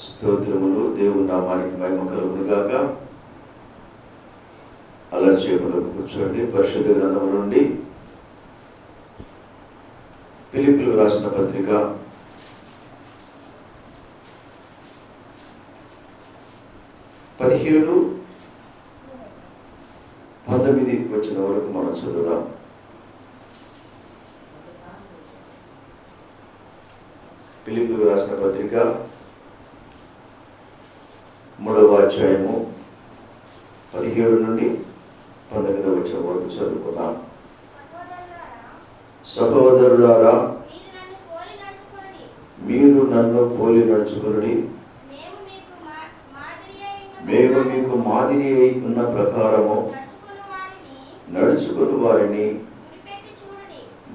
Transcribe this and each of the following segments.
స్తోత్రములు. దేవుని నామానికి మహిమ కలుగును గాక. అల్లరి చేయకుండా కూర్చోండి. పరిశుద్ధ గ్రంథము నుండి ఫిలిప్పీయులకు రాసిన పత్రిక 17-19 వచ్చిన వరకు మనం చదువుదాం. ఫిలిప్పీయులకు రాసిన పత్రిక 3వ అధ్యాయము 17-19 వచ్చిన వరకు చదువుకుందాం. సహోదరులారా, మీరు నన్ను పోలి నడుచుకొనుడి. మేము మీకు మాదిరి అయి ఉన్న ప్రకారము నడుచుకుని వారిని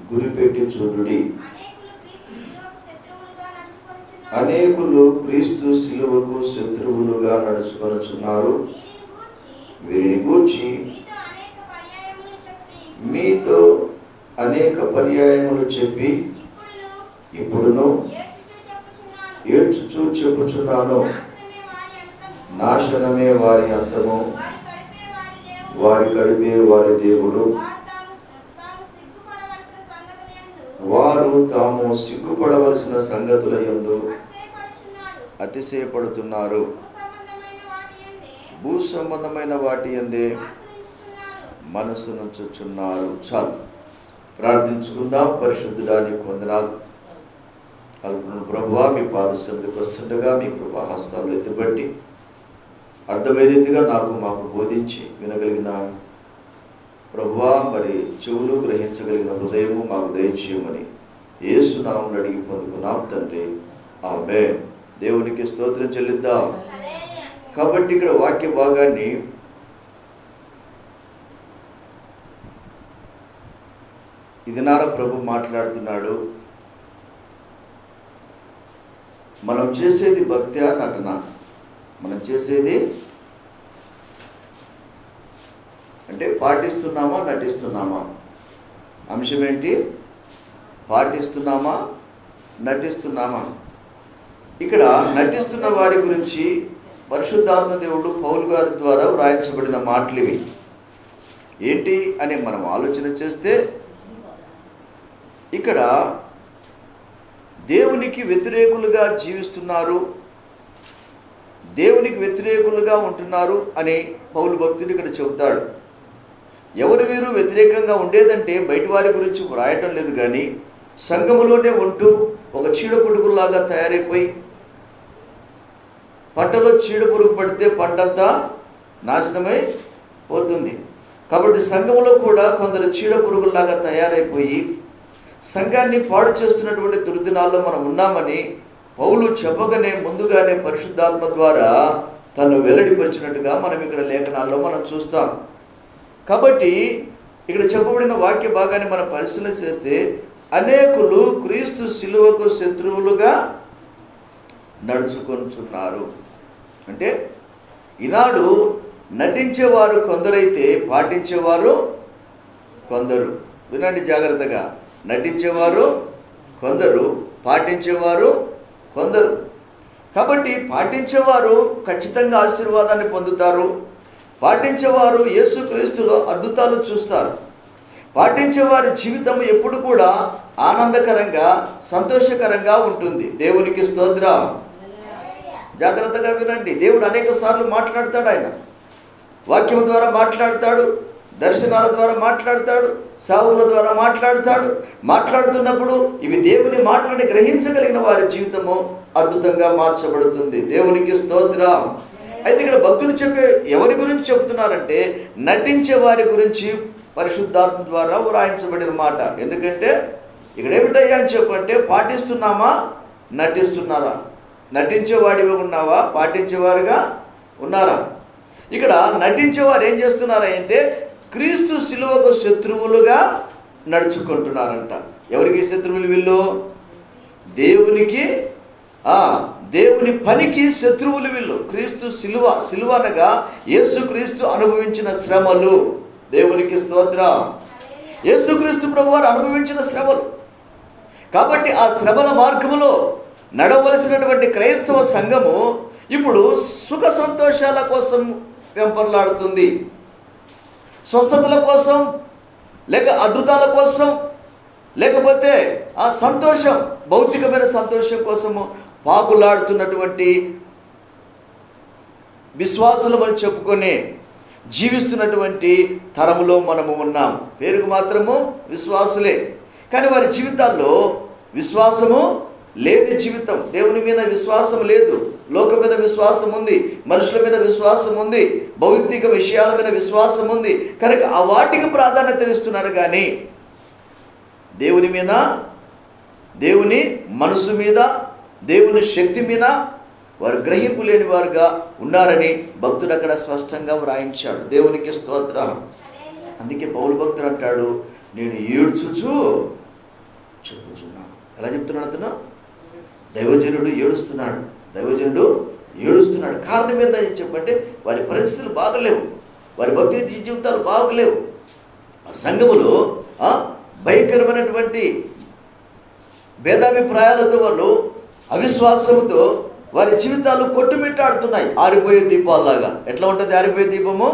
గురిపెట్టి చూడుడి. అనేకులు క్రీస్తు శిలువకు శత్రువులుగా నడుచుకొనుచున్నారు. వీరిని గూర్చి మీతో అనేక పర్యాయములు చెప్పి ఇప్పుడును ఏడ్చుచూ చెప్పుచున్నాను, నాశనమే వారి అంతము, వారి కడిపే వారి దేవుడు. వారు తాము సిగ్గుపడవలసిన సంగతుల యందు అతిశయపడుతున్నారు. భూ సంబంధమైన వాటి యందే మనసునుంచుచున్నారు. చాలు, ప్రార్థించుకుందాం. పరిశుద్ధుడానికి వందనాలు. కలుపును ప్రభువా, మీ పాద సన్నిధికి వస్తుండగా మీ కృపా హస్తాలు ఎత్తిబట్టి అర్థమయ్యే రీతిగా మాకు బోధించి వినగలిగిన ప్రభువా, మరి చెవులు గ్రహించగలిగిన హృదయము మాకు దయచేయమని యేసు నామమున అడిగి పొందుకున్నాం తండ్రి, ఆమేన్. దేవునికి స్తోత్రం చెల్లిద్దాం. కాబట్టి ఇక్కడ వాక్య భాగాన్ని ఇది నారా ప్రభు మాట్లాడుతున్నాడు. మనం చేసేది భక్త్యా నటన? మనం చేసేది అంటే పాటిస్తున్నామా నటిస్తున్నామా? అంశం ఏంటి? పాటిస్తున్నామా నటిస్తున్నామా? ఇక్కడ నటిస్తున్న వారి గురించి పరిశుద్ధాత్మ దేవుడు పౌలు గారి ద్వారా వ్రాయించబడిన మాటలు ఇవి. ఏంటి అని మనం ఆలోచన చేస్తే ఇక్కడ దేవునికి వ్యతిరేకులుగా జీవిస్తున్నారు, దేవునికి వ్యతిరేకులుగా ఉంటున్నారు అని పౌలు భక్తుడు ఇక్కడ చెబుతాడు. ఎవరు వీరు? వ్యతిరేకంగా ఉండేదంటే బయట వారి గురించి వ్రాయటం లేదు, కానీ సంఘములోనే ఉంటూ ఒక చీడపురుగులాగా తయారైపోయి పంటలో చీడపురుగు పడితే పంటంతా నాశనమై పోతుంది. కాబట్టి సంఘములో కూడా కొందరు చీడపురుగులాగా తయారైపోయి సంఘాన్ని పాడు చేస్తున్నటువంటి దుర్దినాల్లో మనం ఉన్నామని పౌలు చెప్పగానే ముందుగానే పరిశుద్ధాత్మ ద్వారా తను వెల్లడిపరిచినట్టుగా మనం ఇక్కడ లేఖనాల్లో మనం చూస్తాం. కాబట్టి ఇక్కడ చెప్పబడిన వాక్య భాగాన్ని మనం పరిశీలన చేస్తే అనేకులు క్రీస్తు శిలువకు శత్రువులుగా నడుచుకొనుచున్నారు. అంటే ఈనాడు నటించేవారు కొందరైతే పాటించేవారు కొందరు. వినండి జాగ్రత్తగా. నటించేవారు కొందరు, పాటించేవారు కొందరు. కాబట్టి పాటించేవారు ఖచ్చితంగా ఆశీర్వాదాన్ని పొందుతారు. పాటించేవారు యేసుక్రీస్తులో అద్భుతాలు చూస్తారు. పాటించేవారి జీవితం ఎప్పుడు కూడా ఆనందకరంగా సంతోషకరంగా ఉంటుంది. దేవునికి స్తోత్రం. జాగ్రత్తగా వినండి. దేవుడు అనేక సార్లు మాట్లాడతాడు. ఆయన వాక్యం ద్వారా మాట్లాడతాడు, దర్శనాల ద్వారా మాట్లాడతాడు, సావుల ద్వారా మాట్లాడతాడు. మాట్లాడుతున్నప్పుడు ఇవి దేవుని మాటలని గ్రహించగలిగిన వారి జీవితము అద్భుతంగా మార్చబడుతుంది. దేవునికి స్తోత్రం. అయితే ఇక్కడ భక్తులు చెప్పే ఎవరి గురించి చెబుతున్నారంటే నటించే వారి గురించి పరిశుద్ధాత్మ ద్వారా వ్రాయించబడిన మాట. ఎందుకంటే ఇక్కడ ఏమిటయ్యా అని చెప్పంటే పాటిస్తున్నామా నటిస్తున్నారా? నటించేవాడివి ఉన్నావా? పాటించేవారుగా ఉన్నారా? ఇక్కడ నటించేవారు ఏం చేస్తున్నారా అంటే క్రీస్తు శిలువకు శత్రువులుగా నడుచుకుంటున్నారంట. ఎవరికి శత్రువులు వీళ్ళు? దేవునికి, దేవుని పనికి శత్రువులు వీళ్ళు. క్రీస్తు శిలువ అనగా యేసుక్రీస్తు అనుభవించిన శ్రమలు. దేవునికి స్తోత్రం. యేసుక్రీస్తు ప్రభువారు అనుభవించిన శ్రమలు. కాబట్టి ఆ శ్రమల మార్గములో నడవలసినటువంటి క్రైస్తవ సంఘము ఇప్పుడు సుఖ సంతోషాల కోసం వెంపర్లాడుతుంది. స్వస్థతల కోసం, లేక అద్భుతాల కోసం, లేకపోతే ఆ సంతోషం, భౌతికమైన సంతోషం కోసము పాకులాడుతున్నటువంటి విశ్వాసులమని చెప్పుకొని జీవిస్తున్నటువంటి తరములో మనము ఉన్నాం. పేరుకు మాత్రము విశ్వాసులే, కానీ వారి జీవితాల్లో విశ్వాసము లేని జీవితం. దేవుని మీద విశ్వాసం లేదు, లోకం మీద విశ్వాసం ఉంది, మనుషుల మీద విశ్వాసం ఉంది, భౌతిక విషయాల మీద విశ్వాసం ఉంది. కనుక ఆ వాటికి ప్రాధాన్యత ఇస్తున్నారు, కానీ దేవుని మీద, దేవుని మనసు మీద, దేవుని శక్తి మీద వారు గ్రహింపు లేని వారుగా ఉన్నారని భక్తుడు అక్కడ స్పష్టంగా వ్రాయించాడు. దేవునికి స్తోత్రం. అందుకే పౌలు భక్తుడు అంటాడు, నేను ఏడ్చుచు చెప్పుచున్నాను. ఎలా చెప్తున్నాడు అతను? దైవజనుడు ఏడుస్తున్నాడు. కారణం ఏంటని చెప్పంటే వారి పరిస్థితులు బాగలేవు, వారి భక్తి జీవితాలు బాగలేవు. ఆ సంఘములో భయంకరమైనటువంటి భేదాభిప్రాయాలతో, వాళ్ళు అవిశ్వాసముతో వారి జీవితాలు కొట్టుమిట్టాడుతున్నాయి. ఆరిపోయే దీపాల్లాగా. ఎట్లా ఉంటుంది ఆరిపోయే దీపము?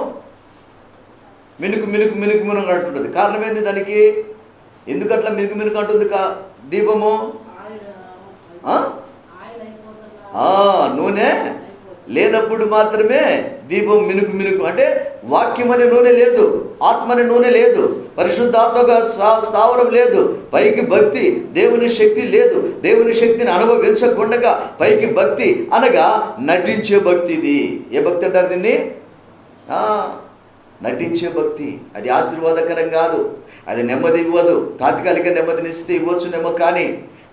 మినుకు మినుకు మినుకు మినుకు అంటుంటుంది. కారణం ఏంది దానికి? ఎందుకట్లా మినుకు మినుకు అంటుంది దీపము? నూనె లేనప్పుడు మాత్రమే దీపం మినుకు మినుకు. అంటే వాక్యం అనే నూనె లేదు, ఆత్మ అనే నూనె లేదు, పరిశుద్ధాత్మగా స్థావరం లేదు, పైకి భక్తి, దేవుని శక్తి లేదు. దేవుని శక్తిని అనుభవించకుండా పైకి భక్తి అనగా నటించే భక్తి. ఇది ఏ భక్తి అంటారు దీన్ని? నటించే భక్తి. అది ఆశీర్వాదకరం కాదు, అది నెమ్మది ఇవ్వదు. తాత్కాలిక నెమ్మదినిస్తే ఇవ్వచ్చునేమో, కానీ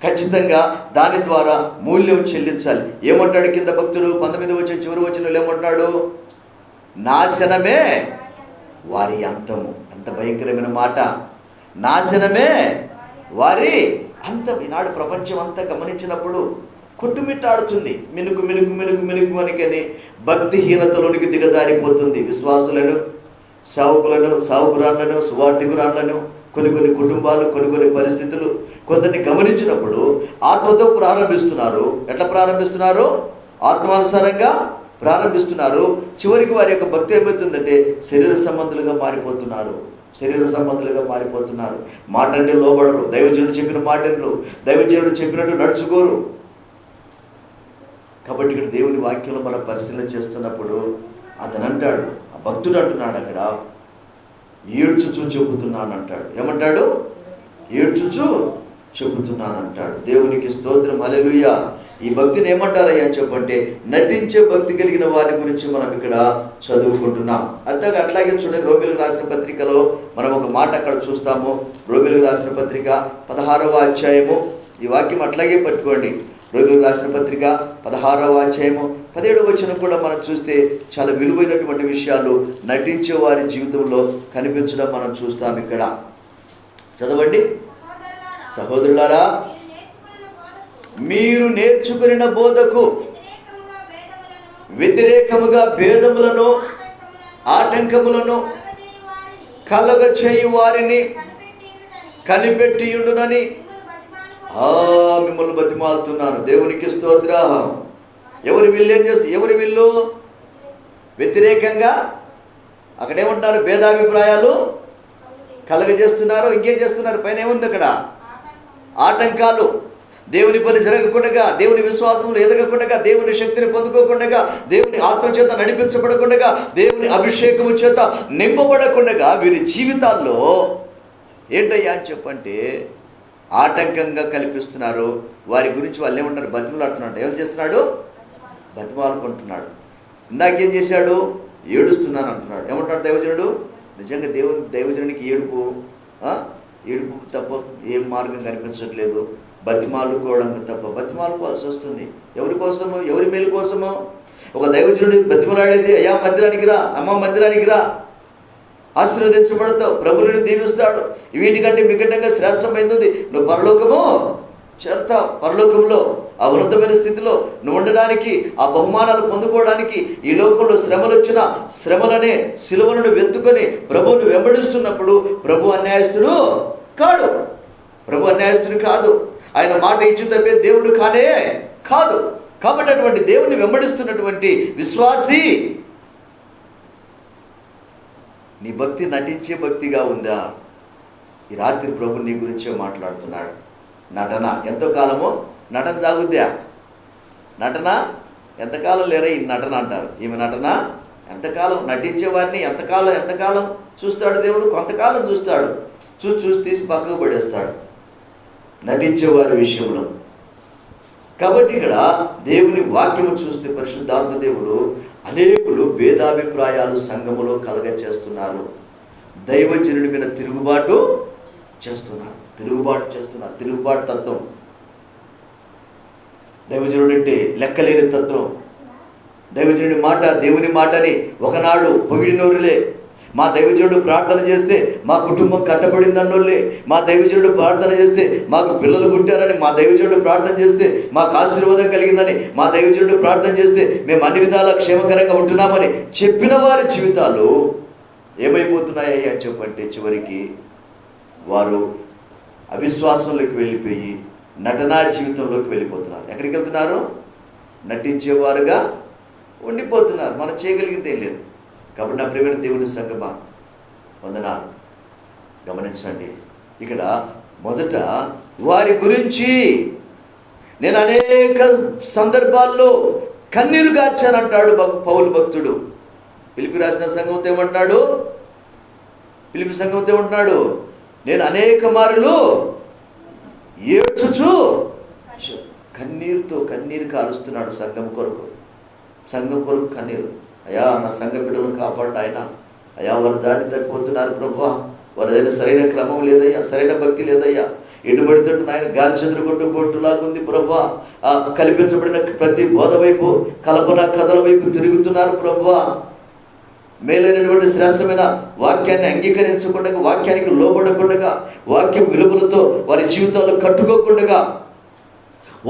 ఖచ్చితంగా దాని ద్వారా మూల్యం చెల్లించాలి. ఏమంటాడు కింద భక్తుడు 19వ వచనం చివరి వచనంలో ఏమంటున్నాడు? నాశనమే వారి అంతము. అంత భయంకరమైన మాట. నాశనమే వారి అంతం. ఈనాడు ప్రపంచం అంతా గమనించినప్పుడు కొట్టుమిట్టాడుతుంది. మినుకు మినుకు మినుకు మినుకు మనకని భక్తిహీనతలోనికి దిగజారిపోతుంది. విశ్వాసులను, సేవకులను, సేవకురాళ్లను, సువార్థికురాళ్లను, కొన్ని కుటుంబాలు, కొన్ని పరిస్థితులు కొందరిని గమనించినప్పుడు ఆత్మతో ప్రారంభిస్తున్నారు. ఎట్లా ప్రారంభిస్తున్నారు? ఆత్మానుసారంగా ప్రారంభిస్తున్నారు. చివరికి వారి యొక్క భక్తి ఏమవుతుందంటే శరీర సంబంధులుగా మారిపోతున్నారు. మాట అంటే లోబడరు, దైవజనుడు చెప్పిన మాటలు, దైవజనుడు చెప్పినట్టు నడుచుకోరు. కాబట్టి ఇక్కడ దేవుని వాక్యంలో మనం పరిశీలన చేస్తున్నప్పుడు అతను అంటాడు, ఆ భక్తుడు అంటున్నాడు అక్కడ, ఏడ్చుచూ చెబుతున్నాను అంటాడు. ఏమంటాడు? ఏడ్చుచూ చెబుతున్నాను అంటాడు. దేవునికి స్తోత్రం, హల్లెలూయా. ఈ భక్తిని ఏమంటారయ్యా చెప్పంటే నటించే భక్తి కలిగిన వారి గురించి మనం ఇక్కడ చదువుకుంటున్నాం. అట్లాగే చూడండి, రోమీయులకు రాసిన పత్రికలో మనం ఒక మాట అక్కడ చూస్తాము. రోమీయులకు రాసిన పత్రిక 16వ అధ్యాయము. ఈ వాక్యం అట్లాగే పట్టుకోండి. రోమీయులకు రాసిన పత్రిక 16వ అధ్యాయము 17వ వచనం కూడా మనం చూస్తే చాలా విలువైనటువంటి విషయాలు నటించే వారి జీవితంలో కనిపించడం మనం చూస్తాం. ఇక్కడ చదవండి. సహోదరులారా, మీరు నేర్చుకున్న బోధకు వ్యతిరేకముగా భేదములను, ఆటంకములను కలగచేయు వారిని కనిపెట్టియుండునని మిమ్మల్ని బతిమాలుతున్నాను. దేవునికి స్తోత్రం. ఎవరి వీళ్ళు ఏం చేస్తారు? ఎవరి వీళ్ళు వ్యతిరేకంగా అక్కడేమంటున్నారు? భేదాభిప్రాయాలు కలగజేస్తున్నారు. ఇంకేం చేస్తున్నారు? పైన ఏముంది అక్కడ? ఆటంకాలు. దేవుని పని జరగకుండా, దేవుని విశ్వాసంలో ఎదగకుండా, దేవుని శక్తిని పొందుకోకుండా, దేవుని ఆత్మచేత నడిపించబడకుండా, దేవుని అభిషేకము చేత నింపబడకుండా వీరి జీవితాల్లో ఏంటయ్యా అని చెప్పంటే ఆటంకంగా కల్పిస్తున్నారు. వారి గురించి వాళ్ళు ఏమంటారు? బతిమలాడుతున్నాడు. ఏం చేస్తున్నాడు? బతిమాలుకుంటున్నాడు. ఇందాకేం చేశాడు? ఏడుస్తున్నాను అంటున్నాడు. ఏమంటాడు దైవజనుడు? నిజంగా దైవజనుడికి ఏడుపు తప్ప ఏం మార్గం కనిపించట్లేదు. బతిమాలుకోవడం తప్ప బతిమాలుకోవాల్సి వస్తుంది. ఎవరి కోసమో? ఎవరి మేలు కోసమో? ఒక దైవజనుడు బతిమలాడేది, అయ్యా మందిరానికి రా, అమ్మ మందిరానికి రా, ఆశీర్వదించబడతావు, ప్రభుని దీవిస్తాడు, వీటికంటే మిగటంగా శ్రేష్టమైనది నువ్వు పరలోకము చేరతావు. పరలోకంలో ఆ ఉన్నతమైన స్థితిలో నువ్వు ఉండడానికి, ఆ బహుమానాలు పొందుకోవడానికి ఈ లోకంలో శ్రమలు వచ్చిన శ్రమలనే సిలువలను వెతుకొని ప్రభువును వెంబడిస్తున్నప్పుడు ప్రభు అన్యాయస్తుడు కాడు. ప్రభు అన్యాయస్తుడు కాదు. ఆయన మాట ఇచ్చి తప్పే దేవుడు కాదు. కాబట్టి అటువంటి దేవుని వెంబడిస్తున్నటువంటి విశ్వాసి, నీ భక్తి నటించే భక్తిగా ఉందా? ఈ రాత్రి ప్రభు నీ గురించే మాట్లాడుతున్నాడు. నటన ఎంతో కాలమో నటన సాగుద్దా? నటన ఎంతకాలం లేరా ఈ నటన అంటారు. ఈమె నటన ఎంతకాలం? నటించేవారిని ఎంతకాలం చూస్తాడు దేవుడు? కొంతకాలం చూస్తాడు. చూసి తీసి పక్కకు పడేస్తాడు నటించేవారి విషయంలో. కాబట్టి ఇక్కడ దేవుని వాక్యము చూస్తే పరిశుద్ధాత్మ దేవుడు అనేకులు భేదాభిప్రాయాలు సంఘములో కలగ చేస్తున్నారు. దైవజనుడి మీద తిరుగుబాటు చేస్తున్నారు. తిరుగుబాటు తత్వం. దైవజనుడు అంటే లెక్కలేని తత్వం. దైవజనుడి మాట దేవుని మాటని ఒకనాడు పొగిడినోరులే. మా దైవజనుడు ప్రార్థన చేస్తే మా కుటుంబం కట్టబడిందన్నోళ్ళే. మా దైవజనుడు ప్రార్థన చేస్తే మాకు పిల్లలు పుట్టారని, మా దైవజనుడు ప్రార్థన చేస్తే మాకు ఆశీర్వాదం కలిగిందని, మా దైవజనుడు ప్రార్థన చేస్తే మేము అన్ని విధాలా క్షేమకరంగా ఉంటున్నామని చెప్పిన వారి జీవితాలు ఏమైపోతున్నాయి అని చెప్పంటే చివరికి వారు అవిశ్వాసంలోకి వెళ్ళిపోయి నటనా జీవితంలోకి వెళ్ళిపోతున్నారు. ఎక్కడికి వెళ్తున్నారు? నటించేవారుగా ఉండిపోతున్నారు. మనం చేయగలిగింది ఏం లేదు. కాబట్టి నా ప్రియమైన దేవుని సంగమా, వందనాలు. గమనించండి, ఇక్కడ మొదట వారి గురించి నేను అనేక సందర్భాల్లో కన్నీరు గార్చానంటాడు పౌలు భక్తుడు. పిలిపి రాసిన సంఘంతో ఏమంటున్నాడు? పిలిపి సంఘంతో ఏమంటున్నాడు? నేను అనేక మారులు ఏడ్చుచు కన్నీరు కాలుస్తున్నాడు సంఘం కొరకు కన్నీరు. అయ్యా, నా సంఘ బిడ్డలను కాపాడు ఆయన. అయ్యా, వారు దారి తప్పిపోతున్నారు ప్రభువా. వారిదైనా సరైన క్రమం లేదయ్యా, సరైన భక్తి లేదయ్యా. ఎటుబడితో నాయన గాలి చంద్రు కొట్టులాగుంది ప్రభువా. కల్పించబడిన ప్రతి బోధ వైపు, కల్పన కథల వైపు తిరుగుతున్నారు ప్రభువా. మేలైనటువంటి శ్రేష్టమైన వాక్యాన్ని అంగీకరించకుండా, వాక్యానికి లోబడకుండా, వాక్యం విలువలతో వారి జీవితాలు కట్టుకోకుండా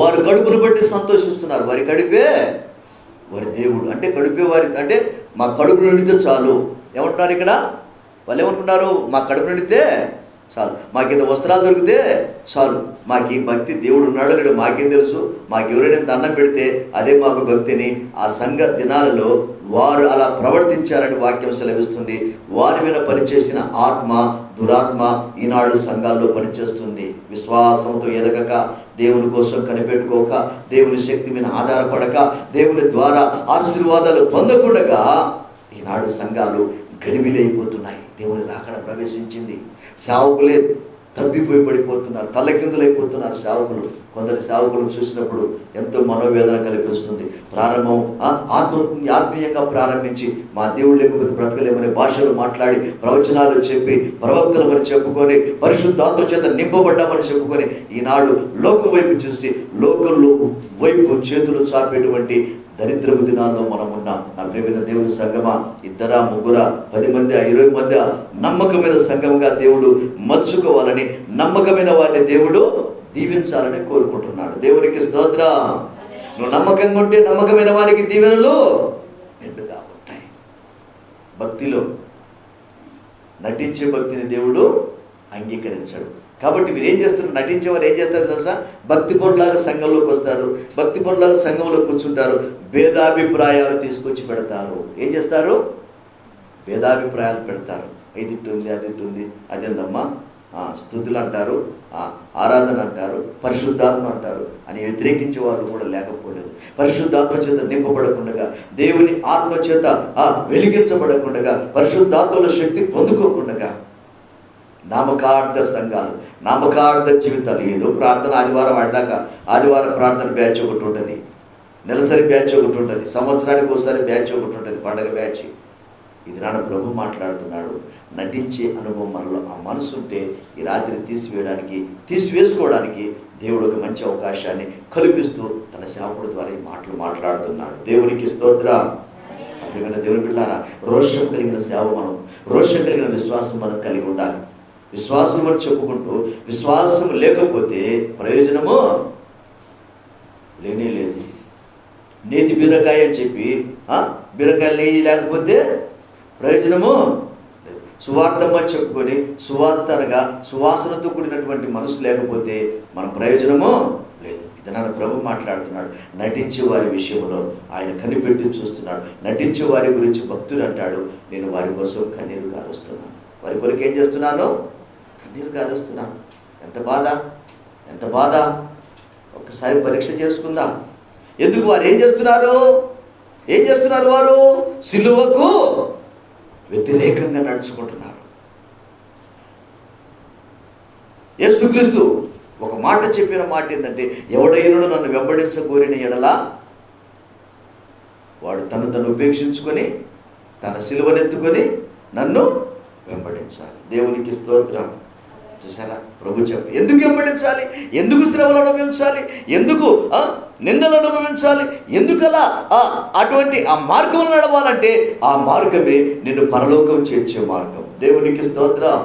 వారు కడుపును బట్టి సంతోషిస్తున్నారు. వారి కడుపే వారి దేవుడు. అంటే కడుపే వారి, అంటే మా కడుపు నిండితే చాలు. ఏమంటున్నారు ఇక్కడ? వాళ్ళు ఏమంటున్నారు? మా కడుపు నిండితే చాలు, మాకింత వస్త్రాలు దొరికితే చాలు, మాకు భక్తి దేవుడు ఉన్నాడో లేడు మాకేం తెలుసు, మాకు ఎవరైనా దండం పెడితే అదే మాకు భక్తిని ఆ సంఘ దినాలలో వారు అలా ప్రవర్తించారని వాక్యం సెలవిస్తుంది. వారి మీద పనిచేసిన ఆత్మ, దురాత్మ ఈనాడు సంఘాల్లో పనిచేస్తుంది. విశ్వాసంతో ఎదగక, దేవుని కోసం కనిపెట్టుకోక, దేవుని శక్తి మీద ఆధారపడక, దేవుని ద్వారా ఆశీర్వాదాలు పొందకుండా ఈనాడు సంఘాలు గలిబిలైపోతున్నాయి. దేవుని రాకడ ప్రవేశించింది. సేవకులే తబ్బిపోయి పడిపోతున్నారు, తల్లకిందులైపోతున్నారు సేవకులు. కొందరి సేవకులను చూసినప్పుడు ఎంతో మనోవేదన కల్పిస్తుంది. ప్రారంభం ఆత్మీయంగా ప్రారంభించి మా దేవుడు లేకపోతే బ్రతకలేమనే భాషలు మాట్లాడి, ప్రవచనాలు చెప్పి, ప్రవక్తలమని చెప్పుకొని, పరిశుద్ధాత్మ చేత నింపబడ్డామని చెప్పుకొని ఈనాడు లోకం వైపు చూసి లోకంలో వైపు చేతులు చాపేటువంటి దరిద్రపు దినాల్లో మనం ఉన్నాం. నా ప్రియమైన దేవుని సంఘమా, 2, 3, 10 మంది, 20 మంది నమ్మకమైన సంఘంగా దేవుడు మలుచుకోవాలని, నమ్మకమైన వారిని దేవుడు దీవించాలని కోరుకుంటున్నాడు. దేవునికి స్తోత్రం. నువ్వు నమ్మకంగా ఉంటే నమ్మకమైన వారికి దీవెనలు మెండుగా ఉంటాయి. భక్తిలో నటించే భక్తిని దేవుడు అంగీకరించాడు. కాబట్టి వీరు ఏం చేస్తున్నారు? నటించేవారు ఏం చేస్తారు తెలుసా? భక్తి పరులాగా సంఘంలోకి వస్తారు, భక్తి పరులాగా సంఘంలో కూర్చుంటారు, భేదాభిప్రాయాలు తీసుకొచ్చి పెడతారు. ఏం చేస్తారు? భేదాభిప్రాయాలు పెడతారు. ఇది ఇట్టుంది, అది ఇట్టుంది, అదేందమ్మా స్తుతులు అంటారు, ఆరాధన అంటారు, పరిశుద్ధాత్మ అంటారు అని వ్యతిరేకించే వాళ్ళు కూడా లేకపోలేదు. పరిశుద్ధాత్మ చేత నింపబడకుండా, దేవుని ఆత్మ చేత వెలిగించబడకుండా, పరిశుద్ధాత్మలో శక్తి పొందుకోకుండా నామకార్థ సంఘాలు, నామకార్థ జీవితాలు. ఏదో ప్రార్థన ఆదివారం ఆడిదాకా ఆదివారం ప్రార్థన బ్యాచ్ ఒకటి ఉంటుంది, నెలసరి బ్యాచ్ ఒకటి ఉంటుంది, సంవత్సరానికి ఒకసారి బ్యాచ్ ఒకటి ఉంటుంది, పండగ బ్యాచ్. ఇది నాన్న ప్రభు మాట్లాడుతున్నాడు. నటించే అనుభవం మనలో ఆ మనసు ఉంటే ఈ రాత్రి తీసివేసుకోవడానికి దేవుడు ఒక మంచి అవకాశాన్ని కల్పిస్తూ తన సేవకుడి ద్వారా ఈ మాటలు మాట్లాడుతున్నాడు. దేవునికి స్తోత్రం. ప్రియమైన దేవుని పిల్లారా, రోషం కలిగిన సేవ మనం, రోషం కలిగిన విశ్వాసం మనం కలిగి ఉండాలి. విశ్వాసం అని చెప్పుకుంటూ విశ్వాసం లేకపోతే ప్రయోజనము లేనే లేదు. నేతి బీరకాయ అని చెప్పి బీరకాయలు నెయ్యి లేకపోతే ప్రయోజనము లేదు. సువార్థం అని చెప్పుకొని సువార్త అనగా సువాసనతో కూడినటువంటి మనసు లేకపోతే మన ప్రయోజనము లేదు. ఇది నన్ను ప్రభు మాట్లాడుతున్నాడు. నటించే వారి విషయంలో ఆయన కనిపెట్టి చూస్తున్నాడు. నటించే వారి గురించి భక్తుడు అంటాడు, నేను వారి కోసం కన్నీరు కారుస్తున్నాను. వారి కొరకు ఏం చేస్తున్నాను? కన్నీరు కారుస్తున్నాను. ఎంత బాధ, ఎంత బాధ. ఒక్కసారి పరీక్ష చేసుకుందాం. ఎందుకు వారు ఏం చేస్తున్నారు? ఏం చేస్తున్నారు? వారు సిలువకు వ్యతిరేకంగా నడుచుకుంటున్నారు. యేసుక్రీస్తు ఒక మాట చెప్పిన మాట ఏంటంటే, ఎవడైనను నన్ను వెంబడించగోరిన ఎడల వాడు తను ఉపేక్షించుకొని తన సిలువనెత్తుకొని నన్ను వెంబడించాలి. దేవునికి స్తోత్రం. చూసారా, ప్రభు చెప్ప ఎందుకు వెంబడించాలి, ఎందుకు శ్రమలు అనుభవించాలి, ఎందుకు నిందలు అనుభవించాలి, ఎందుకలా అటువంటి ఆ మార్గం నడవాలంటే ఆ మార్గమే నిన్ను పరలోకం చేర్చే మార్గం. దేవునికి స్తోత్రం.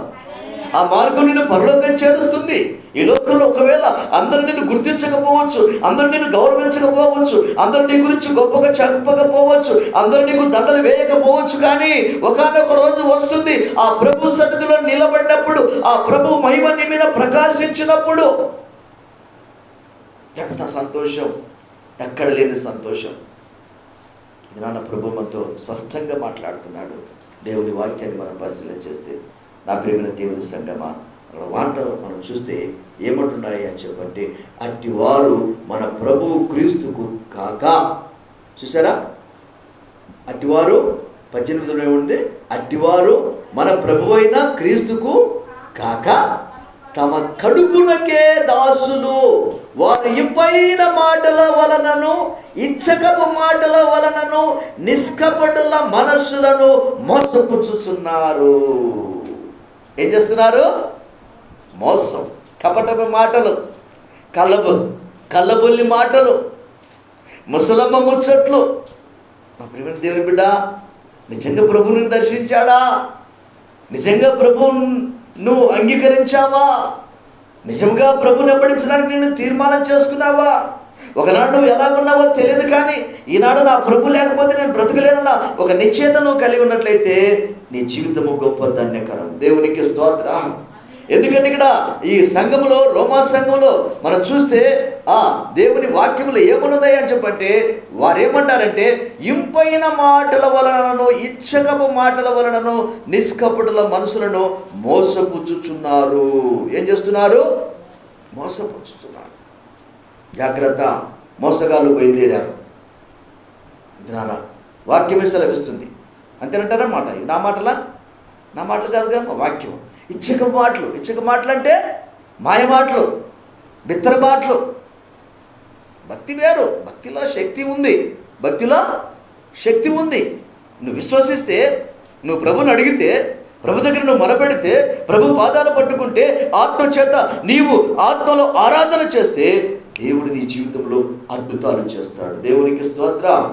ఆ మార్గం నిన్ను పరలోకం చేరుస్తుంది. ఈ లోకంలో ఒకవేళ అందరూ నిన్ను గుర్తించకపోవచ్చు, అందరూ నిన్ను గౌరవించకపోవచ్చు, అందరూ నీ గురించి గొప్పగా చెప్పకపోవచ్చు, అందరూ నీకు దండలు వేయకపోవచ్చు, కానీ ఒకానొక రోజు వస్తుంది, ఆ ప్రభు సన్నిధిలో నిలబడినప్పుడు, ఆ ప్రభు మహిమ నీ మీద ప్రకాశించినప్పుడు ఎంత సంతోషం, ఎక్కడ లేని సంతోషం. ఇది నాన్న ప్రభు మనతో స్పష్టంగా మాట్లాడుతున్నాడు. దేవుని వాక్యాన్ని మనం పరిశీలన చేస్తే, నా ప్రియమైన దేవుని సంగమా, మాట మనం చూస్తే ఏమంటున్నాయి అని చెప్పంటే, అట్టివారు మన ప్రభువు క్రీస్తుకు కాక, చూసారా, అట్టివారు 18లో ఏముంది? అట్టివారు మన ప్రభువైన క్రీస్తుకు కాక తమ కడుపునకే దాసులు, వారు ఇంపైన మాటల వలనను ఇచ్చకపు మాటల వలనను నిష్కపటుల మనస్సులను మోసపుచ్చుచున్నారు. ఏం చేస్తున్నారు? మోసం, కపటపు మాటలు, కళ్ళబొల్లి మాటలు, ముసలమ్మ ముచ్చట్లు. మా ప్రియమైన దేవుని బిడ్డ, నిజంగా ప్రభువుని దర్శించాడా? నిజంగా ప్రభువు నువ్వు అంగీకరించావా? నిజంగా ప్రభువుని వెంబడించడానికి నేను తీర్మానం చేసుకున్నావా? ఒకనాడు నువ్వు ఎలాగున్నావో తెలియదు, కానీ ఈనాడు నా ప్రభు లేకపోతే నేను బ్రతకలేనన్న ఒక నిశ్చయత నువ్వు కలిగి ఉన్నట్లయితే నీ జీవితము గొప్ప ధన్యకరం. దేవునికి స్తోత్రం. ఎందుకంటే ఇక్కడ ఈ సంఘములో, రోమా సంఘంలో మనం చూస్తే దేవుని వాక్యములు ఏమున్నది అని చెప్పంటే, వారు ఏమంటారంటే, ఇంపైన మాటల వలనను ఇచ్చకపు మాటల వలనను నిష్కపటుల మనసులను మోసపుచ్చుచున్నారు. ఏం చేస్తున్నారు? మోసపుచ్చుతున్నారు. జాగ్రత్త, మోసగాళ్ళు బయలుదేరారు. నాన్న వాక్యమే సెలవిస్తుంది. అంతేనంటారన్నమాట. నా మాటలు కాదుగా, వాక్యం. ఇచ్చక మాటలు అంటే మాయ మాటలు, బిత్తర మాటలు. భక్తి వేరు, భక్తిలో శక్తి ఉంది, భక్తిలో శక్తి ఉంది. నువ్వు విశ్వసిస్తే, నువ్వు ప్రభుని అడిగితే, ప్రభు దగ్గర నువ్వు మొరపెడితే, ప్రభు పాదాలు పట్టుకుంటే, ఆత్మ చేత నీవు ఆత్మలో ఆరాధన చేస్తే దేవుడు నీ జీవితంలో అద్భుతాలు చేస్తాడు. దేవునికి స్తోత్రం.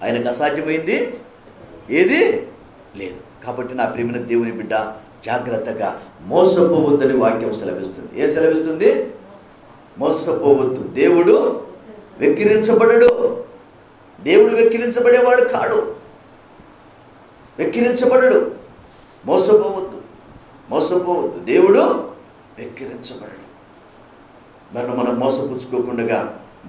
ఆయనకు అసాధ్యమైంది ఏది లేదు. కాబట్టి నా ప్రియమైన దేవుని బిడ్డ, జాగ్రత్తగా మోసపోవద్దని వాక్యం సెలవిస్తుంది. ఏం సెలవిస్తుంది? మోసపోవద్దు. దేవుడు వెక్కిరించబడడు. దేవుడు వెక్కిరించబడేవాడు కాడు, వెక్కిరించబడడు. మోసపోవద్దు. దేవుడు వెక్కిరించబడడు. మనం మోసపుచ్చుకోకుండా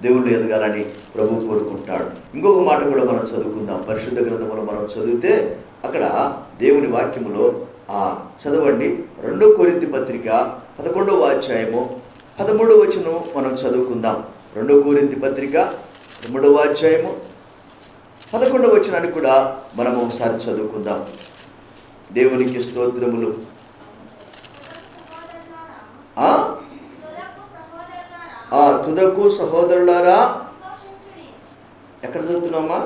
దేవుడు ఎదగాలని ప్రభు కోరుకుంటాడు. ఇంకొక మాట కూడా మనం చదువుకుందాం. పరిశుద్ధ గ్రంథంలో మనం చదివితే అక్కడ దేవుని వాక్యములో చదవండి. 2 కొరింథీ పత్రిక 11వ అధ్యాయము 13వ వచనం మనం చదువుకుందాం. 2 కొరింథీ పత్రిక 13వ అధ్యాయము 11వ వచనాన్ని కూడా మనం ఒకసారి చదువుకుందాం. దేవునికి స్తోత్రములు. తుదకు సహోదరులారా, ఎక్కడ చదువుతున్నామా?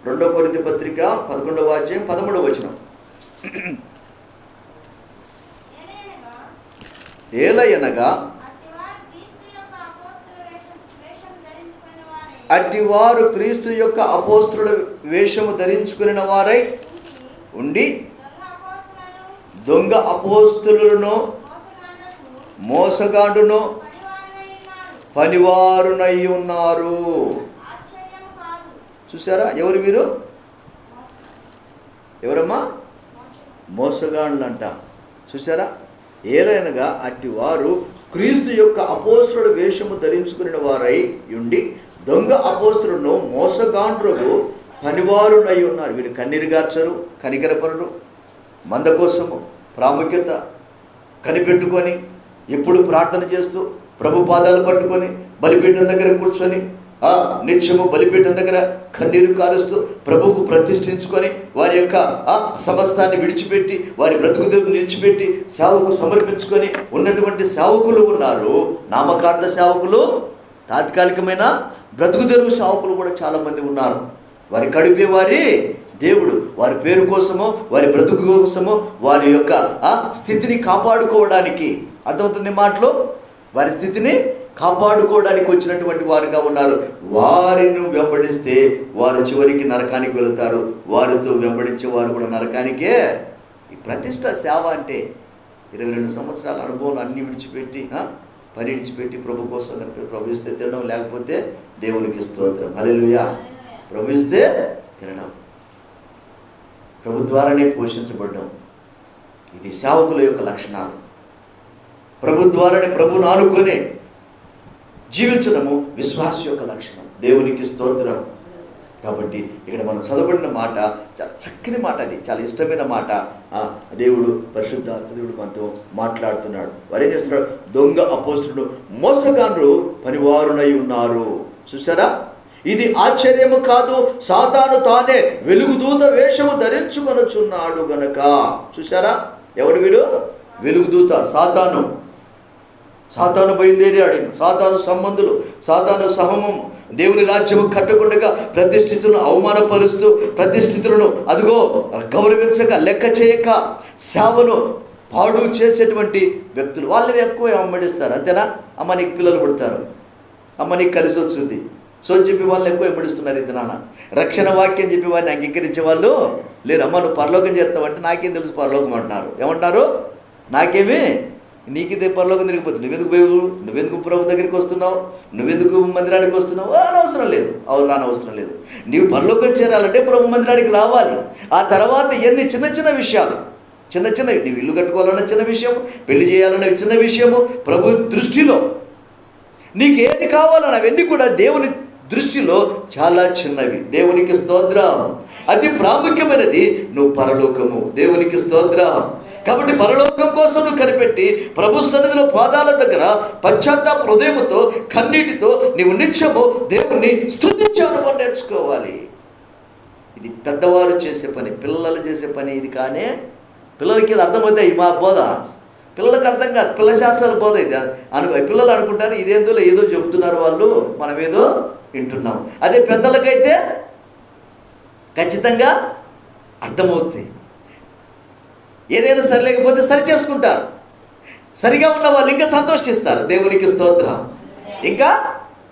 2 కొరింథీ పత్రిక 11వ అధ్యాయం 13వ వచనం. ఏలయనగా అట్టివారు క్రీస్తు యొక్క అపోస్తలుల వేషము ధరించుకున్న వారై ఉండి దొంగ అపోస్తలులను మోసగాండును పనివారునై ఉన్నారు. చూసారా, ఎవరు వీరు? ఎవరమ్మా? మోసగాండ్లు అంట. చూసారా, ఏలైనగా అట్టి వారు క్రీస్తు యొక్క అపోస్తుల వేషము ధరించుకుని వారై ఉండి దొంగ అపోస్తులను మోసగాండ్రులు పనివారునై ఉన్నారు. వీడు కన్నీరు గార్చరు, కనికరపరుడు, మంద కోసము ప్రాముఖ్యత కనిపెట్టుకొని ఎప్పుడు ప్రార్థన చేస్తూ ప్రభు పాదాలు పట్టుకొని బలిపీఠం దగ్గర కూర్చొని నిత్యము బలిపీఠం దగ్గర కన్నీరు కారుస్తూ ప్రభువుకు ప్రతిష్ఠించుకొని వారి యొక్క సమస్తాన్ని విడిచిపెట్టి వారి బ్రతుకుదెరువు విడిచిపెట్టి సేవకు సమర్పించుకొని ఉన్నటువంటి సేవకులు ఉన్నారు. నామకార్థ సేవకులు, తాత్కాలికమైన బ్రతుకుదెరువు సేవకులు కూడా చాలామంది ఉన్నారు. వారి కడిపే వారి దేవుడు, వారి పేరు కోసమో వారి బ్రతుకు కోసమో వారి యొక్క స్థితిని కాపాడుకోవడానికి, అర్థమవుతుంది మాటలో, వారి స్థితిని కాపాడుకోవడానికి వచ్చినటువంటి వారుగా ఉన్నారు. వారిని వెంబడిస్తే వారు చివరికి నరకానికి వెళుతారు. వారితో వెంబడించే వారు కూడా నరకానికే. ఈ ప్రతిష్ట సేవ అంటే 22 సంవత్సరాల అనుభవం అన్నీ విడిచిపెట్టి పని విడిచిపెట్టి ప్రభు కోసం ప్రభు ఇస్తే తినడం, లేకపోతే దేవునికి స్తోత్రం, హల్లెలూయా. ప్రభు ఇస్తే తినడం, ప్రభు ద్వారానే పోషించబడ్డం, ఇది సేవకుల యొక్క లక్షణాలు. ప్రభు ద్వారానే ప్రభువును ఆనుకొని జీవించడము విశ్వాస యొక్క లక్షణం. దేవునికి స్తోత్రం. కాబట్టి ఇక్కడ మనం చదవబడిన మాట చాలా చక్కని మాట, అది చాలా ఇష్టమైన మాట. దేవుడు పరిశుద్ధాత్ముడు మనతో మాట్లాడుతున్నాడు. వారు ఏం చేస్తున్నాడు? దొంగ అపోస్తులు మోసగాండ్రు పనివారునై ఉన్నారు. చూసారా? ఇది ఆశ్చర్యము కాదు, సాతాను తానే వెలుగుదూత వేషము ధరించుకొనుచున్నాడు గనక. చూసారా? ఎవడు వీడు? వెలుగుదూత, సాతాను. సాతాను బయలుదేరాడు. సాతాను సంబంధులు, సాతాను సహమం దేవుని రాజ్యము కట్టకుండా ప్రతిష్ఠితులను అవమానపరుస్తూ, ప్రతిష్ఠితులను అదిగో గౌరవించక, లెక్క చేయక సేవను పాడు చేసేటువంటి వ్యక్తులు, వాళ్ళు ఎక్కువ వెంబడిస్తారు. అంతేనా? అమ్మ నీకు పిల్లలు పుడతారు, అమ్మ నీకు కలిసి వచ్చింది సో చెప్పి వాళ్ళు ఎక్కువ వెంబడిస్తున్నారు. ఇది నాన్న రక్షణ వాక్యం చెప్పి వారిని అంగీకరించే వాళ్ళు లేరు. అమ్మ నువ్వు పరలోకం చేస్తావంటే నాకేం తెలుసు పరలోకం అంటున్నారు. ఏమంటారు? నాకేమి, నీకిదే పరలోకం తిరిగిపోతుంది, నువ్వెందుకు ప్రభు దగ్గరికి వస్తున్నావు, నువ్వెందుకు మందిరానికి వస్తున్నావు, అనవసరం లేదు, రానవసరం లేదు. నీవు పరలోకం చేరాలంటే ప్రభు మందిరానికి రావాలి. ఆ తర్వాత ఎన్ని చిన్న చిన్న విషయాలు, చిన్నవి, నీవు ఇల్లు కట్టుకోవాలన్న చిన్న విషయం, పెళ్లి చేయాలన్న చిన్న విషయము, ప్రభు దృష్టిలో నీకు ఏది కావాలన్న అవన్నీ కూడా దేవుని దృష్టిలో చాలా చిన్నవి. దేవునికి స్తోత్రం. అతి ప్రాముఖ్యమైనది నువ్వు పరలోకము. దేవునికి స్తోత్రం. కాబట్టి పరలోకం కోసం నువ్వు కనిపెట్టి ప్రభు సన్నిధిలో పాదాల దగ్గర పశ్చాత్తాప హృదయముతో కన్నీటితో నీవు నిత్యము దేవుణ్ణి స్తుతించే అనుభవం నేర్చుకోవాలి. ఇది పెద్దవారు చేసే పని, పిల్లలు చేసే పని ఇది. కానీ పిల్లలకి ఇది అర్థమవుతాయి మా బోధ, పిల్లలకు అర్థం కాదు. పిల్ల శాస్త్రాల బోధ ఇది పిల్లలు అనుకుంటారు ఇదేందో ఏదో చెబుతున్నారు వాళ్ళు, మనం ఏదో వింటున్నాం. అదే పెద్దలకైతే ఖచ్చితంగా అర్థమవుతుంది. ఏదైనా సరిలేకపోతే సరి చేసుకుంటారు. సరిగా ఉన్న వాళ్ళు ఇంకా సంతోషిస్తారు. దేవునికి స్తోత్రం. ఇంకా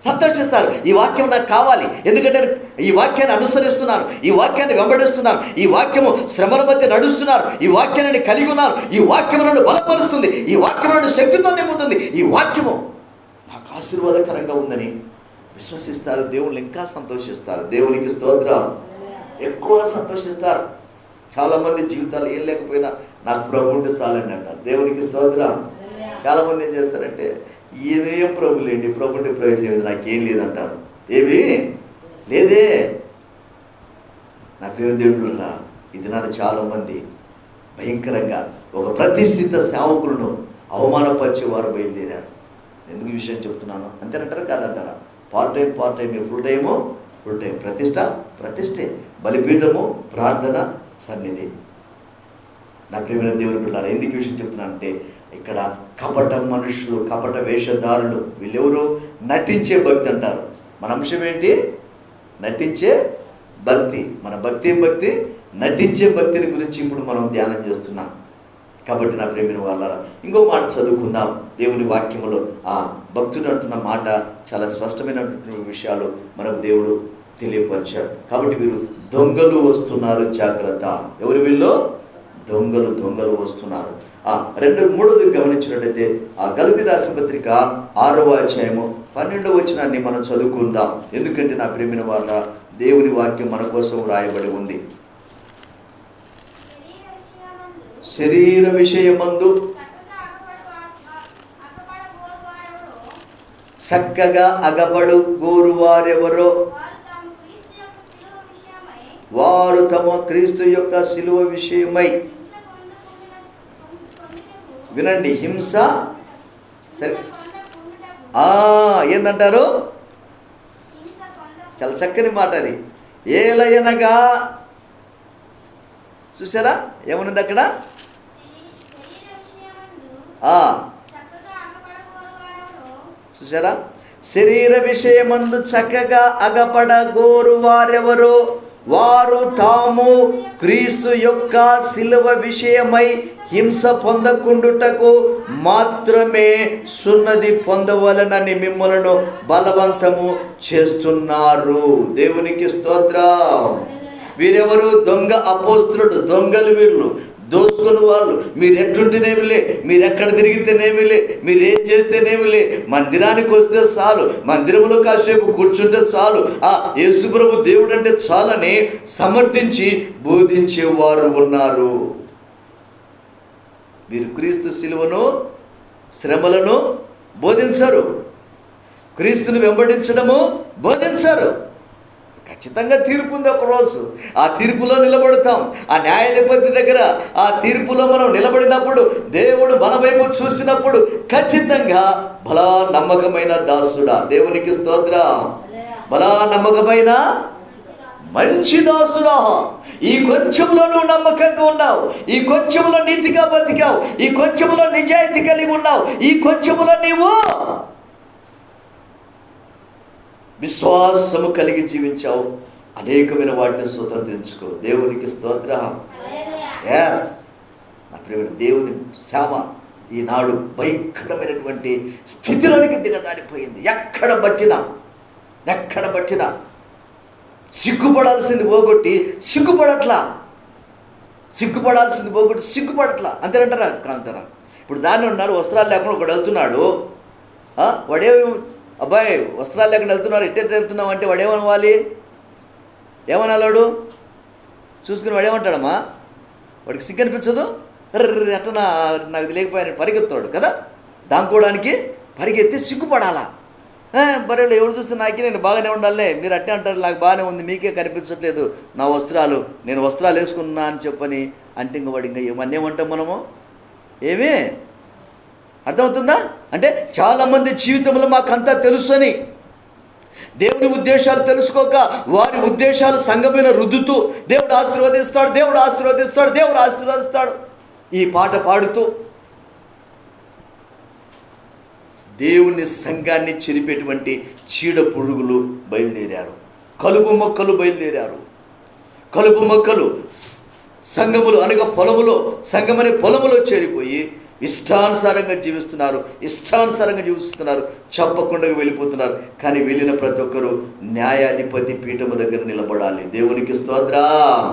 సంతోషిస్తారు. ఈ వాక్యం నాకు కావాలి, ఎందుకంటే ఈ వాక్యాన్ని అనుసరిస్తున్నాను, ఈ వాక్యాన్ని వెంబడిస్తున్నాను, ఈ వాక్యము శ్రమల మధ్య నడుస్తున్నారు, ఈ వాక్యాన్ని కలిగి ఉన్నారు, ఈ వాక్యము నన్ను బలపరుస్తుంది, ఈ వాక్యము నన్ను శక్తితో నింపుతుంది, ఈ వాక్యము నాకు ఆశీర్వాదకరంగా ఉందని విశ్వసిస్తారు. దేవుళ్ళు ఇంకా సంతోషిస్తారు. దేవునికి స్తోత్రం. ఎక్కువ సంతోషిస్తారు. చాలామంది జీవితాలు ఏం లేకపోయినా నాకు ప్రభు ఉంటే చాలండి అంటారు. దేవునికి స్తోత్రం. చాలామంది ఏం చేస్తారంటే ఏం ప్రభు లేండి, ప్రభు ఉంటే ప్రయోజనం ఏది, నాకేం లేదంటారు. ఏమి లేదే. నా ప్రియ దేవుడు, ఇది నాడు చాలామంది భయంకరంగా ఒక ప్రతిష్ఠిత సేవకులను అవమానపరిచేవారు బయలుదేరారు. ఎందుకు ఈ విషయం చెప్తున్నాను? అంతేనంటారా కాదంటారా? పార్ట్ టైం ఫుల్ టైం, ప్రతిష్టే, బలిపీఠము, ప్రార్థన, సన్నిధి. నా ప్రియమైన దేవుని పిల్లలు, ఎందుకు విషయం చెప్తున్నానంటే ఇక్కడ కపట మనుషులు, కపట వేషధారులు, వీళ్ళెవరు? నటించే భక్తి అంటారు. మన అంశం ఏంటి? నటించే భక్తి. మన భక్తి ఏం భక్తి? నటించే భక్తిని గురించి ఇప్పుడు మనం ధ్యానం చేస్తున్నాం. కాబట్టి నా ప్రియమైన వాళ్ళారా, ఇంకో మాట చదువుకుందాం. దేవుని వాక్యములో ఆ భక్తుడు అంటున్న మాట చాలా స్పష్టమైనటువంటి విషయాలు మనకు దేవుడు తెలియపరిచాడు. కాబట్టి వీరు దొంగలు వస్తున్నారు, జాగ్రత్త. ఎవరు వీళ్ళు? దొంగలు వస్తున్నారు. మూడవది గమనించినట్టయితే ఆ గలతీ రాసిన పత్రిక 6వ అధ్యాయము 12వ వచనాన్ని మనం చదువుకుందాం. ఎందుకంటే నా ప్రియమైన వాళ్ళ దేవుని వాక్యం మన కోసం రాయబడి ఉంది. శరీర విషయమందు చక్కగా అగపడు గోరు వారెవరో వారు తమ క్రీస్తు యొక్క శిలువ విషయమై వినండి హింస సరే ఏందంటారు? చాలా చక్కని మాట అది. ఏలయనగా చూసారా ఏమనుంది అక్కడ? చూసారా? శరీర విషయమందు చక్కగా అగపడగోరు వారెవరో వారు తాము క్రీస్తు యొక్క శిలువ విషయమై హింస పొందకుండుటకు మాత్రమే సున్నతి పొందవలనని మిమ్మలను బలవంతము చేస్తున్నారు. దేవునికి స్తోత్రం. వీరెవరు? దొంగ అపోస్తులుడు, దొంగలు వీళ్ళు, దోసుకుని వాళ్ళు. మీరు ఎట్టుంటేనేమిలే, మీరు ఎక్కడ తిరిగితేనేమిలే, మీరు ఏం చేస్తేనేమిలే, మందిరానికి వస్తే చాలు, మందిరంలో కాసేపు కూర్చుంటే చాలు, యేసుప్రభు దేవుడు అంటే చాలని సమర్థించి బోధించేవారు ఉన్నారు. వీరు క్రీస్తు శిలువను శ్రమలను బోధించరు, క్రీస్తుని వెంబడించడము బోధించరు. ఖచ్చితంగా తీర్పు ఉంది ఒకరోజు. ఆ తీర్పులో నిలబడతాం. ఆ న్యాయాధిపతి దగ్గర ఆ తీర్పులో మనం నిలబడినప్పుడు, దేవుడు మన వైపు చూసినప్పుడు ఖచ్చితంగా బలా నమ్మకమైన దాసుడా, దేవునికి స్తోత్రం, బలా నమ్మకమైన మంచి దాసుడా, ఈ కొంచెంలో నువ్వు నమ్మకంగా ఉన్నావు, ఈ కొంచెంలో నీతిగా బతికావు, ఈ కొంచెంలో నిజాయితీ కలిగి ఉన్నావు, ఈ కొంచెంలో నీవు విశ్వాసము కలిగి జీవించావు, అనేకమైన వాటిని స్వతంత్రించుకో. దేవునికి స్తోత్రం. ఎస్ నా ప్రియమైన దేవుని సేవ ఈనాడు భయంకరమైనటువంటి స్థితిలోనికి దిగజారిపోయింది. ఎక్కడ బట్టినా సిగ్గుపడాల్సింది పోగొట్టి సిగ్గుపడట్లా అంతేనంటారా? ఇప్పుడు దాన్ని ఉన్నారు, వస్త్రాలు లేకుండా ఒకడు వెళ్తున్నాడు. వాడే అబ్బాయి వస్త్రాలు లేకుండా వెళ్తున్నారు, ఎట్టెట్ వెళ్తున్నావు అంటే వాడేమనవాలి? ఏమనాలాడు? చూసుకుని వాడేమంటాడమ్మా? వాడికి సిగ్గు అనిపించదు? అట్ట నాకు తెలియకపోయిన పరిగెత్తాడు కదా, దాముకోవడానికి పరిగెత్తి సిగ్గుపడాలా? బరేళ్ళు ఎవరు చూస్తే నాకే నేను బాగానే ఉండాలే, మీరు అట్టే అంటారు, నాకు బాగానే ఉంది, మీకే కనిపించట్లేదు నా వస్త్రాలు, నేను వస్త్రాలు వేసుకున్నా అని చెప్పని అంటే ఇంక వాడు ఇంకా ఏమన్నేమంటాం మనము? ఏమి అర్థమవుతుందా? అంటే చాలామంది జీవితంలో మాకంతా తెలుసు అని దేవుని ఉద్దేశాలు తెలుసుకోక వారి ఉద్దేశాలు సంఘమైన రుద్దుతూ దేవుడు ఆశీర్వదిస్తాడు ఈ పాట పాడుతూ దేవుని సంఘాన్ని చెరిపేటువంటి చీడ పురుగులు బయలుదేరారు. కలుపు మొక్కలు సంఘములు అనగా సంఘమనే పొలములో చేరిపోయి ఇష్టానుసారంగా జీవిస్తున్నారు, చెప్పకుండా వెళ్ళిపోతున్నారు. కానీ వెళ్ళిన ప్రతి ఒక్కరూ న్యాయాధిపతి పీఠము దగ్గర నిలబడాలి. దేవునికి స్తోత్రం.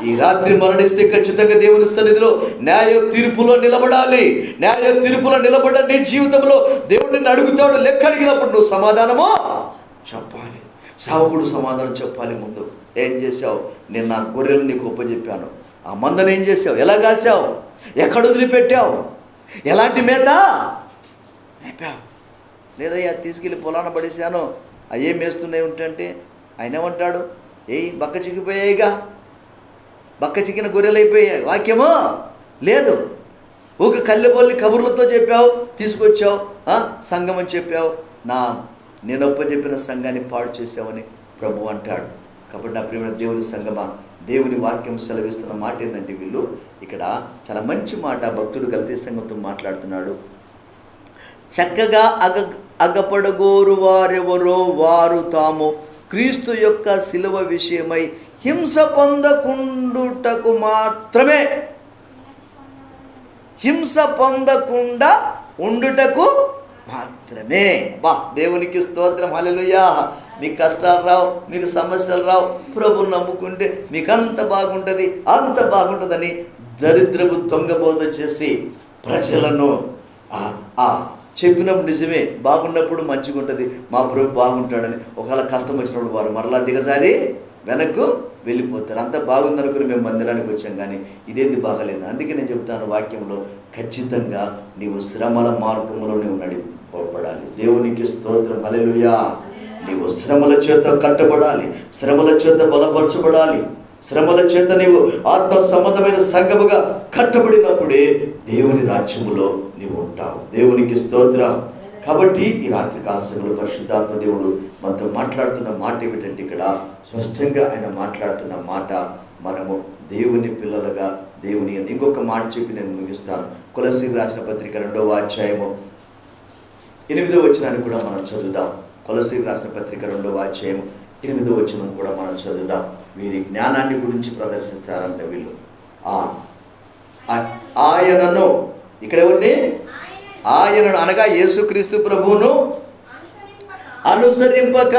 ఈ రాత్రి మరణిస్తే ఖచ్చితంగా దేవుని సన్నిధిలో న్యాయ తీర్పులో నిలబడాలి. నీ జీవితంలో దేవుడిని అడుగుతాడు. లెక్క అడిగినప్పుడు నువ్వు సమాధానమో చెప్పాలి. సావుకుడు సమాధానం చెప్పాలి. ముందు ఏం చేశావు? నేను నా గొర్రెలు నీకు ఒప్పజెప్పాను, ఆ మందను ఏం చేసావు? ఎలా కాసావు? ఎక్కడ వదిలిపెట్టావు? ఎలాంటి మేత మేపావు? లేదయ్యా తీసుకెళ్ళి పొలాన పడేసాను, అయ్యేం వేస్తున్నాయి ఉంటే ఆయన ఏమంటాడు? బక్క చిక్కిపోయాయిగా, బక్క చిక్కిన గొర్రెలు అయిపోయాయి. వాక్యమో లేదు. ఒక కళ్ళెబొల్లి కబుర్లతో చెప్పావు, తీసుకొచ్చావు, సంఘం అని చెప్పావు, నేను ఒప్పజెప్పిన సంఘాన్ని పాడు చేసావని ప్రభు అంటాడు. కాబట్టి నా ప్రియమైన దేవుని సంఘమా, దేవుని వాక్యం సెలవిస్తున్న మాట ఏంటంటే, వీళ్ళు ఇక్కడ చాలా మంచి మాట భక్తుడు గలతీ సంఘంతో మాట్లాడుతున్నాడు. చక్కగా అగపడగోరు వారెవరో వారు తాము క్రీస్తు యొక్క శిలువ విషయమై హింస పొందకుండుటకు మాత్రమే, హింస పొందకుండా ఉండుటకు మాత్రమే. దేవునికి స్తోత్రం. హల్లెలూయా. మీకు కష్టాలు రావు, మీకు సమస్యలు రావు, ప్రభువుని నమ్ముకుంటే మీకు అంత బాగుంటుందని దరిద్రపు దొంగబోధ చేసి ప్రజలను చెప్పినప్పుడు నిజమే, బాగున్నప్పుడు మంచిగా ఉంటుంది, మా ప్రభు బాగుంటాడని. ఒకవేళ కష్టం వచ్చినప్పుడు వారు మరలా దిగజారి వెనక్కు వెళ్ళిపోతారు. అంత బాగుందనుకుని మేము మందిరానికి వచ్చాం, కానీ ఇదేంది బాగలేదు. అందుకే నేను చెప్తాను వాక్యంలో, ఖచ్చితంగా నీవు శ్రమల మార్గంలో నువ్వు పోబడాలి. దేవునికి స్తోత్రం. హల్లెలూయా. నీవు శ్రమల చేత కట్టబడాలి, శ్రమల చేత బలపరచబడాలి, శ్రమల చేత నీవు ఆత్మ సంబంధమైన సంఘముగా కట్టబడినప్పుడే దేవుని రాజ్యములో నీవు ఉంటావు. దేవునికి స్తోత్రం. కాబట్టి ఈ రాత్రి కాల సమయంలో పరిశుద్ధాత్మ దేవుడు మనతో మాట్లాడుతున్న మాట ఏమిటంటే, ఇక్కడ స్పష్టంగా ఆయన మాట్లాడుతున్న మాట, మనము దేవుని పిల్లలుగా దేవుని ఇంకొక మాట చెప్పి నేను ముగిస్తాను. కొలస్సీయులకు రాసిన పత్రిక 2వ అధ్యాయము 8వ వచనాన్ని కూడా మనం చదువుదాం. కొలస్సీయులకు రాసిన పత్రిక 2వ అధ్యాయం 8వ వచనం కూడా మనం చదువుదాం. వీరి జ్ఞానాన్ని గురించి ప్రదర్శిస్తారంట వీళ్ళు. ఆయనను, ఇక్కడ ఎవరిని? ఆయనను అనగా యేసుక్రీస్తు ప్రభువును అనుసరింపక.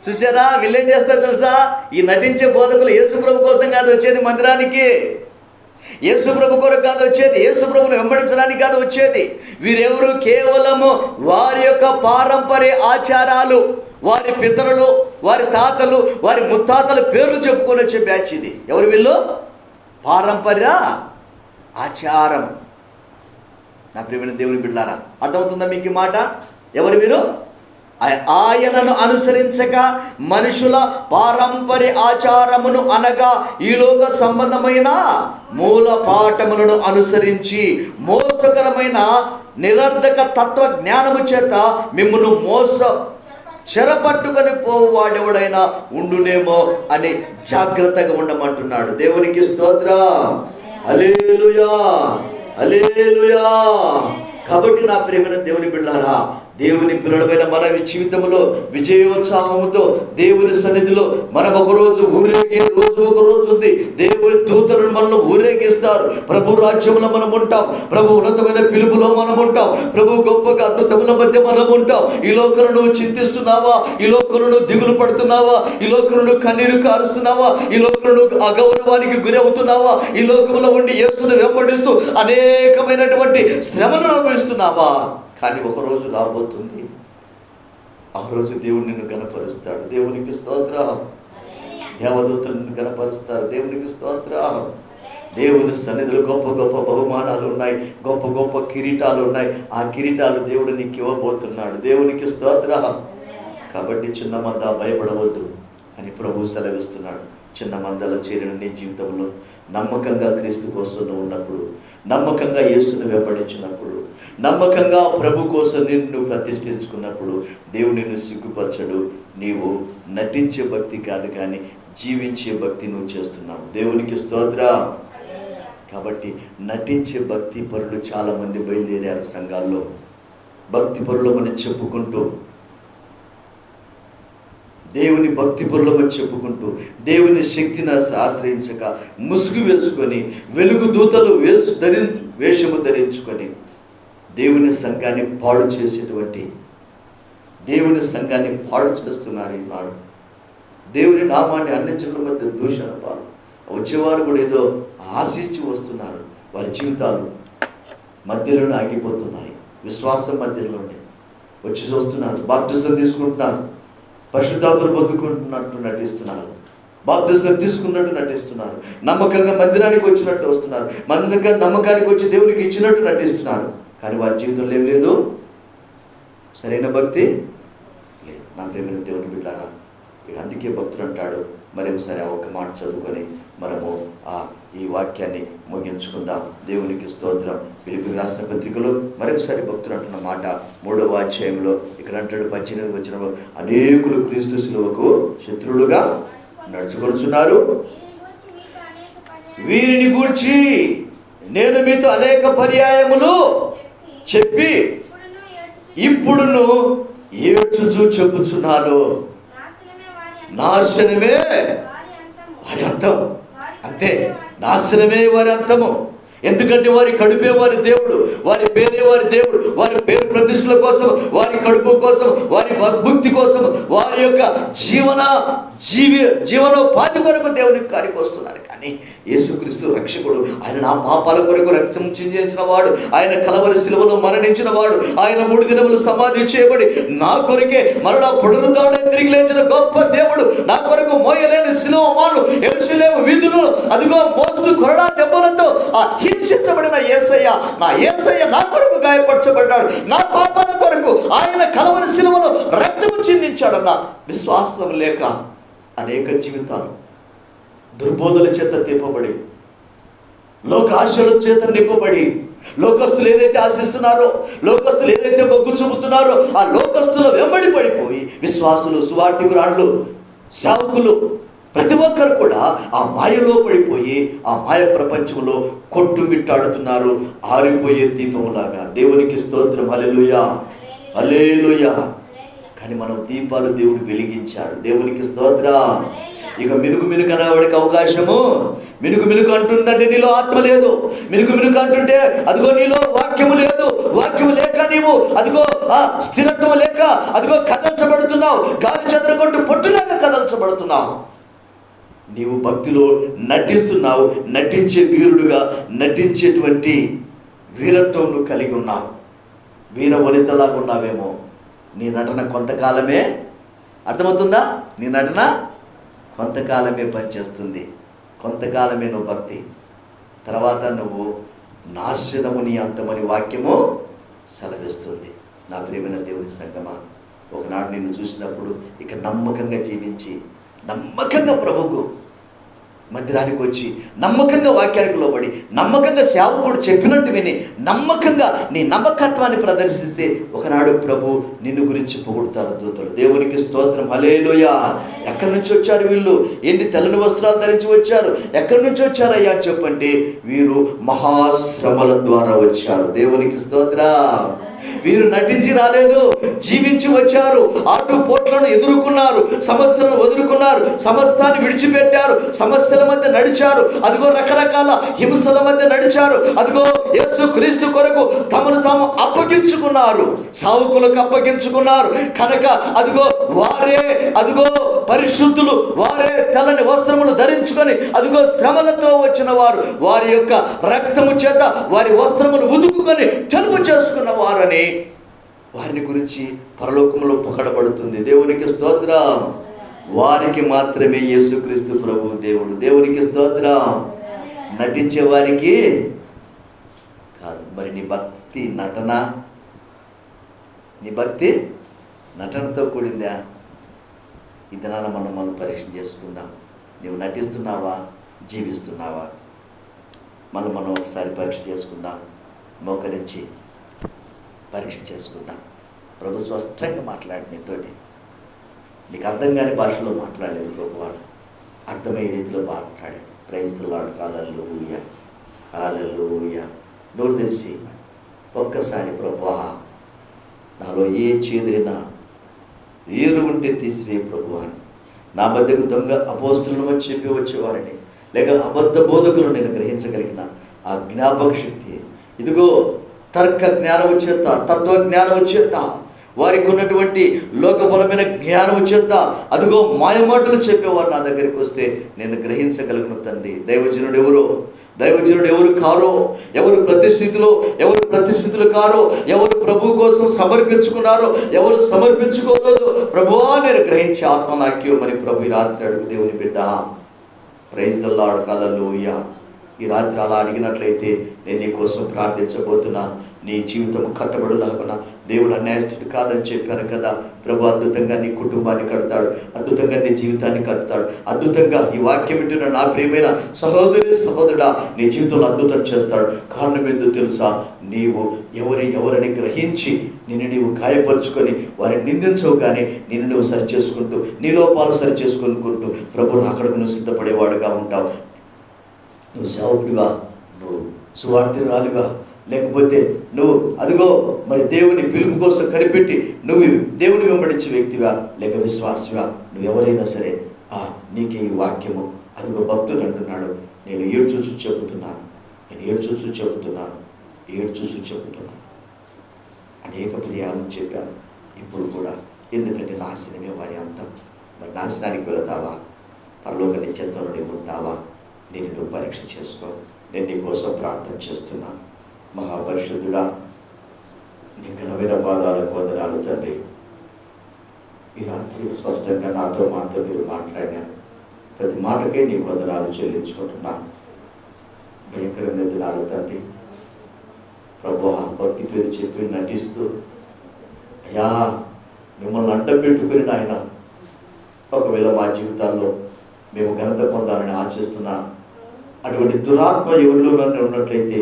చూసారా, వీళ్ళేం చేస్తారు తెలుసా? ఈ నటించే బోధకులు యేసు ప్రభు కోసం కాదు వచ్చేది మందిరానికి, యేసు ప్రభు కొరకు కాదు వచ్చేది, యేసు ప్రభుని వెంబడించడానికి కాదు వచ్చేది. వీరెవరు? కేవలము వారి యొక్క పారంపర్య ఆచారాలు, వారి పితరులు, వారి తాతలు, వారి ముత్తాతల పేర్లు చెప్పుకొని వచ్చే బ్యాచ్ ఇది. ఎవరు వీళ్ళు? పారంపర్య ఆచారం. నా ప్రియమైన దేవుని బిడ్డలారా, అర్థమవుతుందా మీకు ఈ మాట? ఎవరు వీరు? ఆయనను అనుసరించక మనుషుల పారంపర్య ఆచారమును అనగా ఈ లోక సంబంధమైన మూల పాఠములను అనుసరించి మోసకరమైన నిరర్ధక తత్వ జ్ఞానము చేత మిమ్మును చెరపట్టుకొని పోవాడెవడైనా ఉండునేమో అని జాగ్రత్తగా ఉండమంటున్నాడు. దేవునికి స్తోత్రం. హల్లెలూయా, హల్లెలూయా. కాబట్టి నా ప్రియమైన దేవుని బిడ్డలారా, దేవుని పిల్లలమైన మన జీవితంలో విజయోత్సాహంతో దేవుని సన్నిధిలో మనం ఒకరోజు ఊరేగే రోజు ఒక రోజు ఉంది. దేవుని దూతలను మనం ఊరేగిస్తారు. ప్రభు రాజ్యంలో మనం ఉంటాం, ప్రభు ఉన్నతమైన పిలుపులో మనం ఉంటాం, ప్రభు గొప్ప అద్భుతముల మధ్య మనం ఉంటాం. ఈ లోకంలో నువ్వు చింతిస్తున్నావా? ఈ లోకంలో నువ్వు దిగులు పడుతున్నావా? ఈ లోకంలో నువ్వు కన్నీరు కారుస్తున్నావా? ఈ లోకంలో నువ్వు అగౌరవానికి గురి అవుతున్నావా? ఈ లోకంలో ఉండి యేసును వెంబడిస్తూ అనేకమైనటువంటి శ్రమలను అనుభవిస్తున్నావా? కానీ ఒకరోజు రాబోతుంది, ఆ రోజు దేవుడు నిన్ను గణపరుస్తాడు. దేవునికి స్తోత్రం. దేవదూతలు నిన్ను గణపరుస్తారు. దేవునికి స్తోత్రం. దేవుని సన్నిధిలో గొప్ప గొప్ప బహుమానాలు ఉన్నాయి, గొప్ప గొప్ప కిరీటాలు ఉన్నాయి. ఆ కిరీటాలు దేవుడు నీకు ఇవ్వబోతున్నాడు. దేవునికి స్తోత్రం. కాబట్టి చిన్న మంద భయపడవద్దు అని ప్రభు సెలవిస్తున్నాడు. చిన్న మందలో చేరిన నీ జీవితంలో నమ్మకంగా క్రీస్తు కోసం ఉన్నప్పుడు, నమ్మకంగా యేసును వెంబడించినప్పుడు, నమ్మకంగా ప్రభు కోసం నిన్ను ప్రతిష్ఠించుకున్నప్పుడు దేవుడు నిన్ను సిగ్గుపరచడు. నీవు నటించే భక్తి కాదు కానీ జీవించే భక్తి నువ్వు చేస్తున్నావు. దేవునికి స్తోత్రం. కాబట్టి నటించే భక్తి పరులు చాలామంది బయలుదేరారు సంఘాల్లో. భక్తి పరులు మనం చెప్పుకుంటూ, దేవుని భక్తి పరులమని చెప్పుకుంటూ, దేవుని శక్తిని ఆశ్రయించక ముసుగు వేసుకొని, వెలుగు దూతలు వేషము ధరించుకొని దేవుని సంఘాన్ని పాడు చేసేటువంటి, దేవుని సంఘాన్ని పాడు చేస్తున్నారు ఈనాడు. దేవుని నామాన్ని అన్యజనుల మధ్య దూషణ పాలు. వచ్చేవారు కూడా ఏదో ఆశించి వస్తున్నారు. వారి జీవితాలు మధ్యలోనే ఆగిపోతున్నాయి. విశ్వాసం మధ్యలోనే వచ్చి చూస్తున్నారు, బాప్టిజం తీసుకుంటున్నారు, పరిశుద్ధాత్మను పొందుకుంటున్నట్టు నటిస్తున్నారు, బాప్తిసం తీసుకున్నట్టు నటిస్తున్నారు, నమ్మకంగా మందిరానికి వచ్చినట్టు వస్తున్నారు, నమ్మకానికి వచ్చి దేవునికి ఇచ్చినట్టు నటిస్తున్నారు. కానీ వారి జీవితంలో ఏం లేదు, సరైన భక్తి లేదు. నా ప్రియమైన దేవుని బిడ్డారా, అందుకే భక్తుడు అంటాడు. మరొకసారి ఆ ఒక్క మాట చదువుకొని మనము ఈ వాక్యాన్ని ముగించుకుందాం. దేవునికి స్తోత్రం. ఫిలిప్పీయులకు రాసిన పత్రికలో మరొకసారి భక్తుడు అంటున్న మాట 3వ అధ్యాయంలో ఇక్కడ అంటాడు 18వ వచనంలో, అనేకులు క్రీస్తు శిలువకు శత్రువులుగా నడుచుకొనుచున్నారు. వీరిని గూర్చి నేను మీతో అనేక పర్యాయములు చెప్పి ఇప్పుడును ఏడ్చుచూ చెప్పుచున్నాను, నాశనమే వారి అంతం. అంతే, నాశనమే వారి అంతము. ఎందుకంటే వారి కడుపే వారి దేవుడు, వారి పేరే వారి దేవుడు, వారి పేరు ప్రతిష్టల కోసం, వారి కడుపు కోసం, వారి భక్తి కోసం, వారి యొక్క జీవనోపాధి కొరకు దేవునికి కార్యకు వస్తున్నారు. కానీ కానీ యేసుక్రీస్తు రక్షకుడు. ఆయన నా పాపాల కొరకు రక్తం చిందించిన వాడు, ఆయన కలవరి శిలువలో మరణించిన వాడు, ఆయన 3 దినములు సమాధి చేయబడి నా కొరకే మరలా పునరుద్ధరణ తిరిగి లేచిన గొప్ప దేవుడు. నా కొరకు మోయలేని శిలువ మాను యెరూషలేము వీధులు అదిగో మోస్తూ కొరడా దెబ్బలతో ఆ హింసించబడిన యేసయ్య, నా యేసయ్య నా కొరకు గాయపరచబడ్డాడు. నా పాపాల కొరకు ఆయన కలవరి శిలువలో రక్తము చిందించాడన్న విశ్వాసం లేక అనేక జీవితాలు దుర్బోధల చేత తిప్పబడి, లోకాశల చేత నింపబడి, లోకస్తులు ఏదైతే ఆశిస్తున్నారో, లోకస్తులు ఏదైతే మొగ్గు చూపుతున్నారో ఆ లోకస్తుల వెంబడి పడిపోయి విశ్వాసులు, సువార్థికురాళ్ళు, సేవకులు ప్రతి ఒక్కరు కూడా ఆ మాయలో పడిపోయి ఆ మాయ ప్రపంచంలో కొట్టుమిట్టాడుతున్నారు, ఆరిపోయే దీపములాగా. దేవునికి స్తోత్రం, హల్లెలూయా, హల్లెలూయా. కానీ మనం దీపాలు దేవుడు వెలిగించాడు. దేవునికి స్తోత్రం. ఇక మినుకు అనవాడికి అవకాశము, మినుకు అంటుందంటే నీలో ఆత్మ లేదు, మినుకు అంటుంటే అదిగో నీలో వాక్యము లేదు, వాక్యము లేక నీవు అదిగో స్థిరత్వం లేక అదిగో కదల్చబడుతున్నావు, గాలి చెదరగొట్టు పొట్టులాగా కదల్చబడుతున్నావు. నీవు భక్తిలో నటిస్తున్నావు, నటించే వీరుడుగా నటించేటువంటి వీరత్వం నువ్వు కలిగి ఉన్నావు, వీర వనితలాగా ఉన్నావేమో. నీ నటన కొంతకాలమే, అర్థమవుతుందా? నీ నటన కొంతకాలమే పనిచేస్తుంది, కొంతకాలమే నువ్వు భక్తి, తర్వాత నువ్వు నాశనము నీ అంతమని వాక్యము సెలవిస్తుంది. నా ప్రియమైన దేవుని సంగమా, ఒకనాడు నిన్ను చూసినప్పుడు ఇక్కడ నమ్మకంగా జీవించి, నమ్మకంగా ప్రభువుకు మందిరానికి వచ్చి, నమ్మకంగా వాక్యానికి లోబడి, నమ్మకంగా సేవకుడు చెప్పినట్టు విని, నమ్మకంగా నీ నమ్మకత్వాన్ని ప్రదర్శిస్తే ఒకనాడు ప్రభు నిన్ను గురించి పొగుడుతారు దూతలు. దేవునికి స్తోత్రం, హల్లెలూయా. ఎక్కడి నుంచి వచ్చారు వీళ్ళు? ఎన్ని తెల్లని వస్త్రాలు ధరించి వచ్చారు? ఎక్కడి నుంచి వచ్చారయ్యా చెప్పంటే, వీరు మహాశ్రమల ద్వారా వచ్చారు. దేవునికి స్తోత్రం. వీరు నటించి రాలేదు, జీవించి వచ్చారు. ఆటుపోట్లను ఎదుర్కొన్నారు, సమస్యలను వదులుకున్నారు, సమస్తాన్ని విడిచిపెట్టారు, సమస్యల మధ్య నడిచారు, అదిగో రకరకాల హింసల మధ్య నడిచారు, అదిగో యేసుక్రీస్తు కొరకు తమను తాము అప్పగించుకున్నారు, సావుకులకు అప్పగించుకున్నారు. కనుక అదిగో వారే అదిగో పరిశుద్ధులు, వారే తెల్లని వస్త్రములు ధరించుకొని అదిగో శ్రమలతో వచ్చిన వారు, వారి యొక్క రక్తము చేత వారి వస్త్రములు ఉదుకుకొని తెలుపు చేసుకున్న వారని వారిని గురించి పరలోకంలో పొగడబడుతుంది. దేవునికి స్తోత్రం. వారికి మాత్రమే యేసుక్రీస్తు ప్రభు దేవుడు. దేవునికి స్తోత్రం. నటించే వారికి కాదు. మరి నీ భక్తి నటన, నీ భక్తి నటనతో కూడిందా? ఈ దినాన మనం పరీక్ష చేసుకుందాం. నీవు నటిస్తున్నావా, జీవిస్తున్నావా? మనం ఒకసారి పరీక్ష చేసుకుందాం. మోకరించి పరీక్ష చేసుకుందాం. ప్రభు స్పష్టంగా మాట్లాడి నీతోటి. నీకు అర్థం కాని భాషలో మాట్లాడలేదు ప్రభువాడు, అర్థమయ్యే రీతిలో మాట్లాడాడు. ప్రైజ్ ది లార్డ్, హల్లెలూయా, హల్లెలూయా. నోరు తెరిచి ఒక్కసారి ప్రభువా, నాలో ఏ చేదైనా వేరు ఉంటే తీసివే ప్రభువా అని. నా మధ్యకు దొంగ అపోస్తులను వచ్చి చెప్పి వచ్చేవారని, లేక అబద్ధ బోధకులు నేను గ్రహించగలిగిన ఆ జ్ఞాపక శక్తి, ఇదిగో తర్క జ్ఞానము చేత, తత్వజ్ఞానము చేత, వారికి ఉన్నటువంటి లోకబలమైన జ్ఞానము చేత అదిగో మాయమాటలు చెప్పేవారు నా దగ్గరికి వస్తే నేను గ్రహించగలను తండ్రి. దైవజనుడు ఎవరు కారో, ఎవరు ప్రతిష్ఠితులు కారో, ఎవరు ప్రభు కోసం సమర్పించుకున్నారో, ఎవరు సమర్పించుకోలేదు ప్రభువా నేను గ్రహించి ఆత్మ నాక్యమని ప్రభు ఈ రాత్రి అడుగు. దేవుని బిడ్డ, ప్రైజ్ ది లార్డ్, హల్లెలూయా. ఈ రాత్రి అలా అడిగినట్లయితే నేను నీ కోసం ప్రార్థించబోతున్నాను. నీ జీవితం కట్టబడులాగున దేవుడు అన్యాయస్తుడు కాదని చెప్పాను కదా. ప్రభు అద్భుతంగా నీ కుటుంబాన్ని కడతాడు, అద్భుతంగా నీ జీవితాన్ని కడతాడు, అద్భుతంగా ఈ వాక్యం వింటున్న నా ప్రియమైన సహోదరుడా నీ జీవితంలో అద్భుతం చేస్తాడు. కారణం ఏందో తెలుసా? నీవు ఎవరని గ్రహించి నిన్ను నీవు గాయపరుచుకొని వారిని నిందించవు, కానీ నిన్ను నువ్వు సరిచేసుకుంటూ, నీ లోపాలు సరిచేసుకుంటూ ప్రభు రాకడకు నువ్వు సిద్ధపడేవాడుగా ఉంటావు. నువ్వు సేవకుడివా, నువ్వు సువార్థిరాలివా, లేకపోతే నువ్వు అదిగో మరి దేవుని పిలుపు కోసం కనిపెట్టి నువ్వు దేవుని వెంబడించే వ్యక్తివా, లేక విశ్వాసివా, నువ్వెవరైనా సరే నీకే ఈ వాక్యము అదిగో భక్తుడు అంటున్నాడు. నేను ఏడ్చూచు చెబుతున్నాను అనేక ప్రియాలను చెప్పాను. ఇప్పుడు కూడా ఎందుకంటే నాశనమే వారి అంతం. మరి నాశనానికి వెళతావా? పరలోక నిత్యంతో ఉంటావా? నేను నువ్వు పరీక్ష చేసుకో. నేను నీ కోసం ప్రార్థన చేస్తున్నాను. మహాపరిశుద్ధుడా, నీ ఘనమైన పాదాలకు వందనాలు తండ్రి. ఈ రాత్రి స్పష్టంగా మాతో మీరు మాట్లాడినాను. ప్రతి మాటకే నీ వందనాలు చెల్లించుకుంటున్నాను. భయంకరమైన దినాలు తండ్రి. ప్రభువా, భక్తి పేరు చెప్పి నటిస్తూ అయ్యా మిమ్మల్ని అడ్డం పెట్టుకుని నాయన ఒకవేళ మా జీవితాల్లో మేము ఘనత పొందాలని ఆశిస్తున్నా అటువంటి దురాత్మ ఎవరిలోనే ఉన్నట్లయితే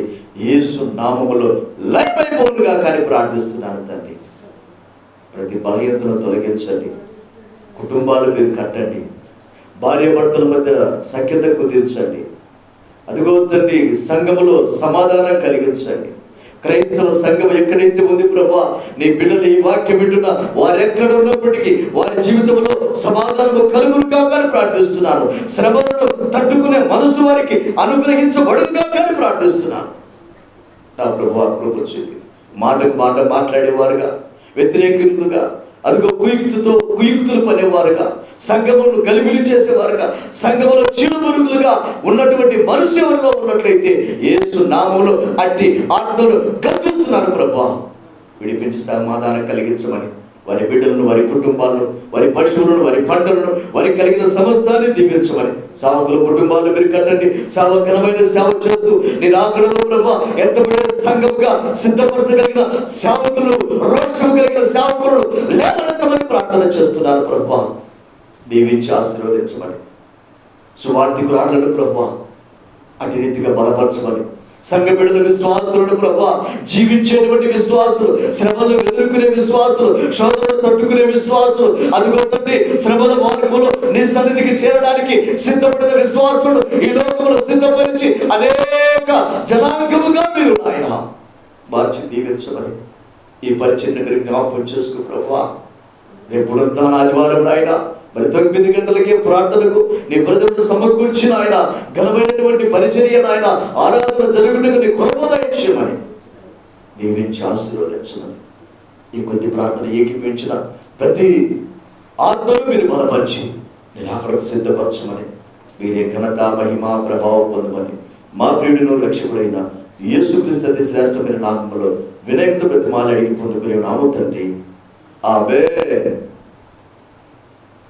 యేసు నామములో లయమైపోనుగా కానీ ప్రార్థిస్తున్నాను తండ్రి. ప్రతి బలహీనతను తొలగించండి. కుటుంబాలు మీరు కట్టండి. భార్యాభర్తల మధ్య సఖ్యత కుదిర్చండి. అదిగో తండ్రి, సంఘములో సమాధానం కలిగించండి. క్రైస్తవ సంఘం ఎక్కడైతే ఉంది ప్రభా, నీ బిడ్డలు ఈ వాక్యం వింటున్న వారెక్కడ ఉన్నప్పటికీ వారి జీవితంలో సమాధానము కలుగును కాకని ప్రార్థిస్తున్నాను. శ్రమలను తట్టుకునే మనసు వారికి అనుగ్రహించబడును కాకని ప్రార్థిస్తున్నాను. నా ప్రభు కృప చూపి మాటకు మాట మాట్లాడేవారుగా, వ్యతిరేకులుగా, అదిగో కుయుక్తులు పనేవారుగా, సంఘమును గలిబిలి చేసేవారుగా, సంఘములో చీడుపురుగులుగా ఉన్నటువంటి మనుషు ఎవరిలో ఉన్నట్లయితే యేసు నామములో అట్టి ఆత్మను గద్దిస్తున్నారు ప్రభా. విడిపించి సమాధానం కలిగించమని వారి బిడ్డలను, వారి కుటుంబాలను, వారి పశువులను, వారి పంటలను, వారికి కలిగిన సమస్తాన్ని దీవించమని సేవకుల కుటుంబాలను మీరు కట్టండి. ఘనమైన సేవ చేస్తూ నీ రాకడలో ప్రభా ఎత్తబడిన సంఘముగా సిద్ధపరచగలిగిన సేవకులు, రోషము కలిగిన సేవకులను లేవనెత్తమని ప్రార్థన చేస్తున్నారు ప్రభా. దీవించి ఆశీర్వదించమని సువార్థికురాళ్లను ప్రభా అటు రీతిగా బలపరచమని, సంఘ బిడ్డల విశ్వాసులను ప్రభా జీవించేటువంటి విశ్వాసులు, శ్రమలను ఎదుర్కొనే విశ్వాసులు, శోధనను తట్టుకునే విశ్వాసులు, అదిగో తండ్రి శ్రమల మార్గంలో నీ సన్నిధికి చేరడానికి సిద్ధపడిన విశ్వాసులను ఈ లోకంలో సిద్ధపరిచి అనేక జనాంగముగా మీరు ఆయన మార్చి దీవించమని ఈ పరిచయం మీరు జ్ఞాపకం చేసుకో ప్రభా. రేపుడంతా ఆదివారం ఆయన మరి 9 గంటలకే ప్రార్థనకు నీ ప్రజలను సమకూర్చిన ఆయన ఘనమైనటువంటి పరిచర్యను ఆయన ఆరాధన జరుగుటకు నీ కొరమోదయమని దీవించి ఆశీర్వదించమని ఈ కొద్ది ప్రార్థన ఏకీపించిన ప్రతి ఆత్మను మీరు బలపరిచి నేను అక్కడకు సిద్ధపరచమని మీరే ఘనత, మహిమ, ప్రభావం పొందమని మా ప్రియుడిను రక్షకుడైన యేసుక్రీస్తు అతి శ్రేష్టమైన నామములో వినయంతో బ్రతిమాలి అడిగి పొందుకునే నామము తండ్రి. ఆమేన్.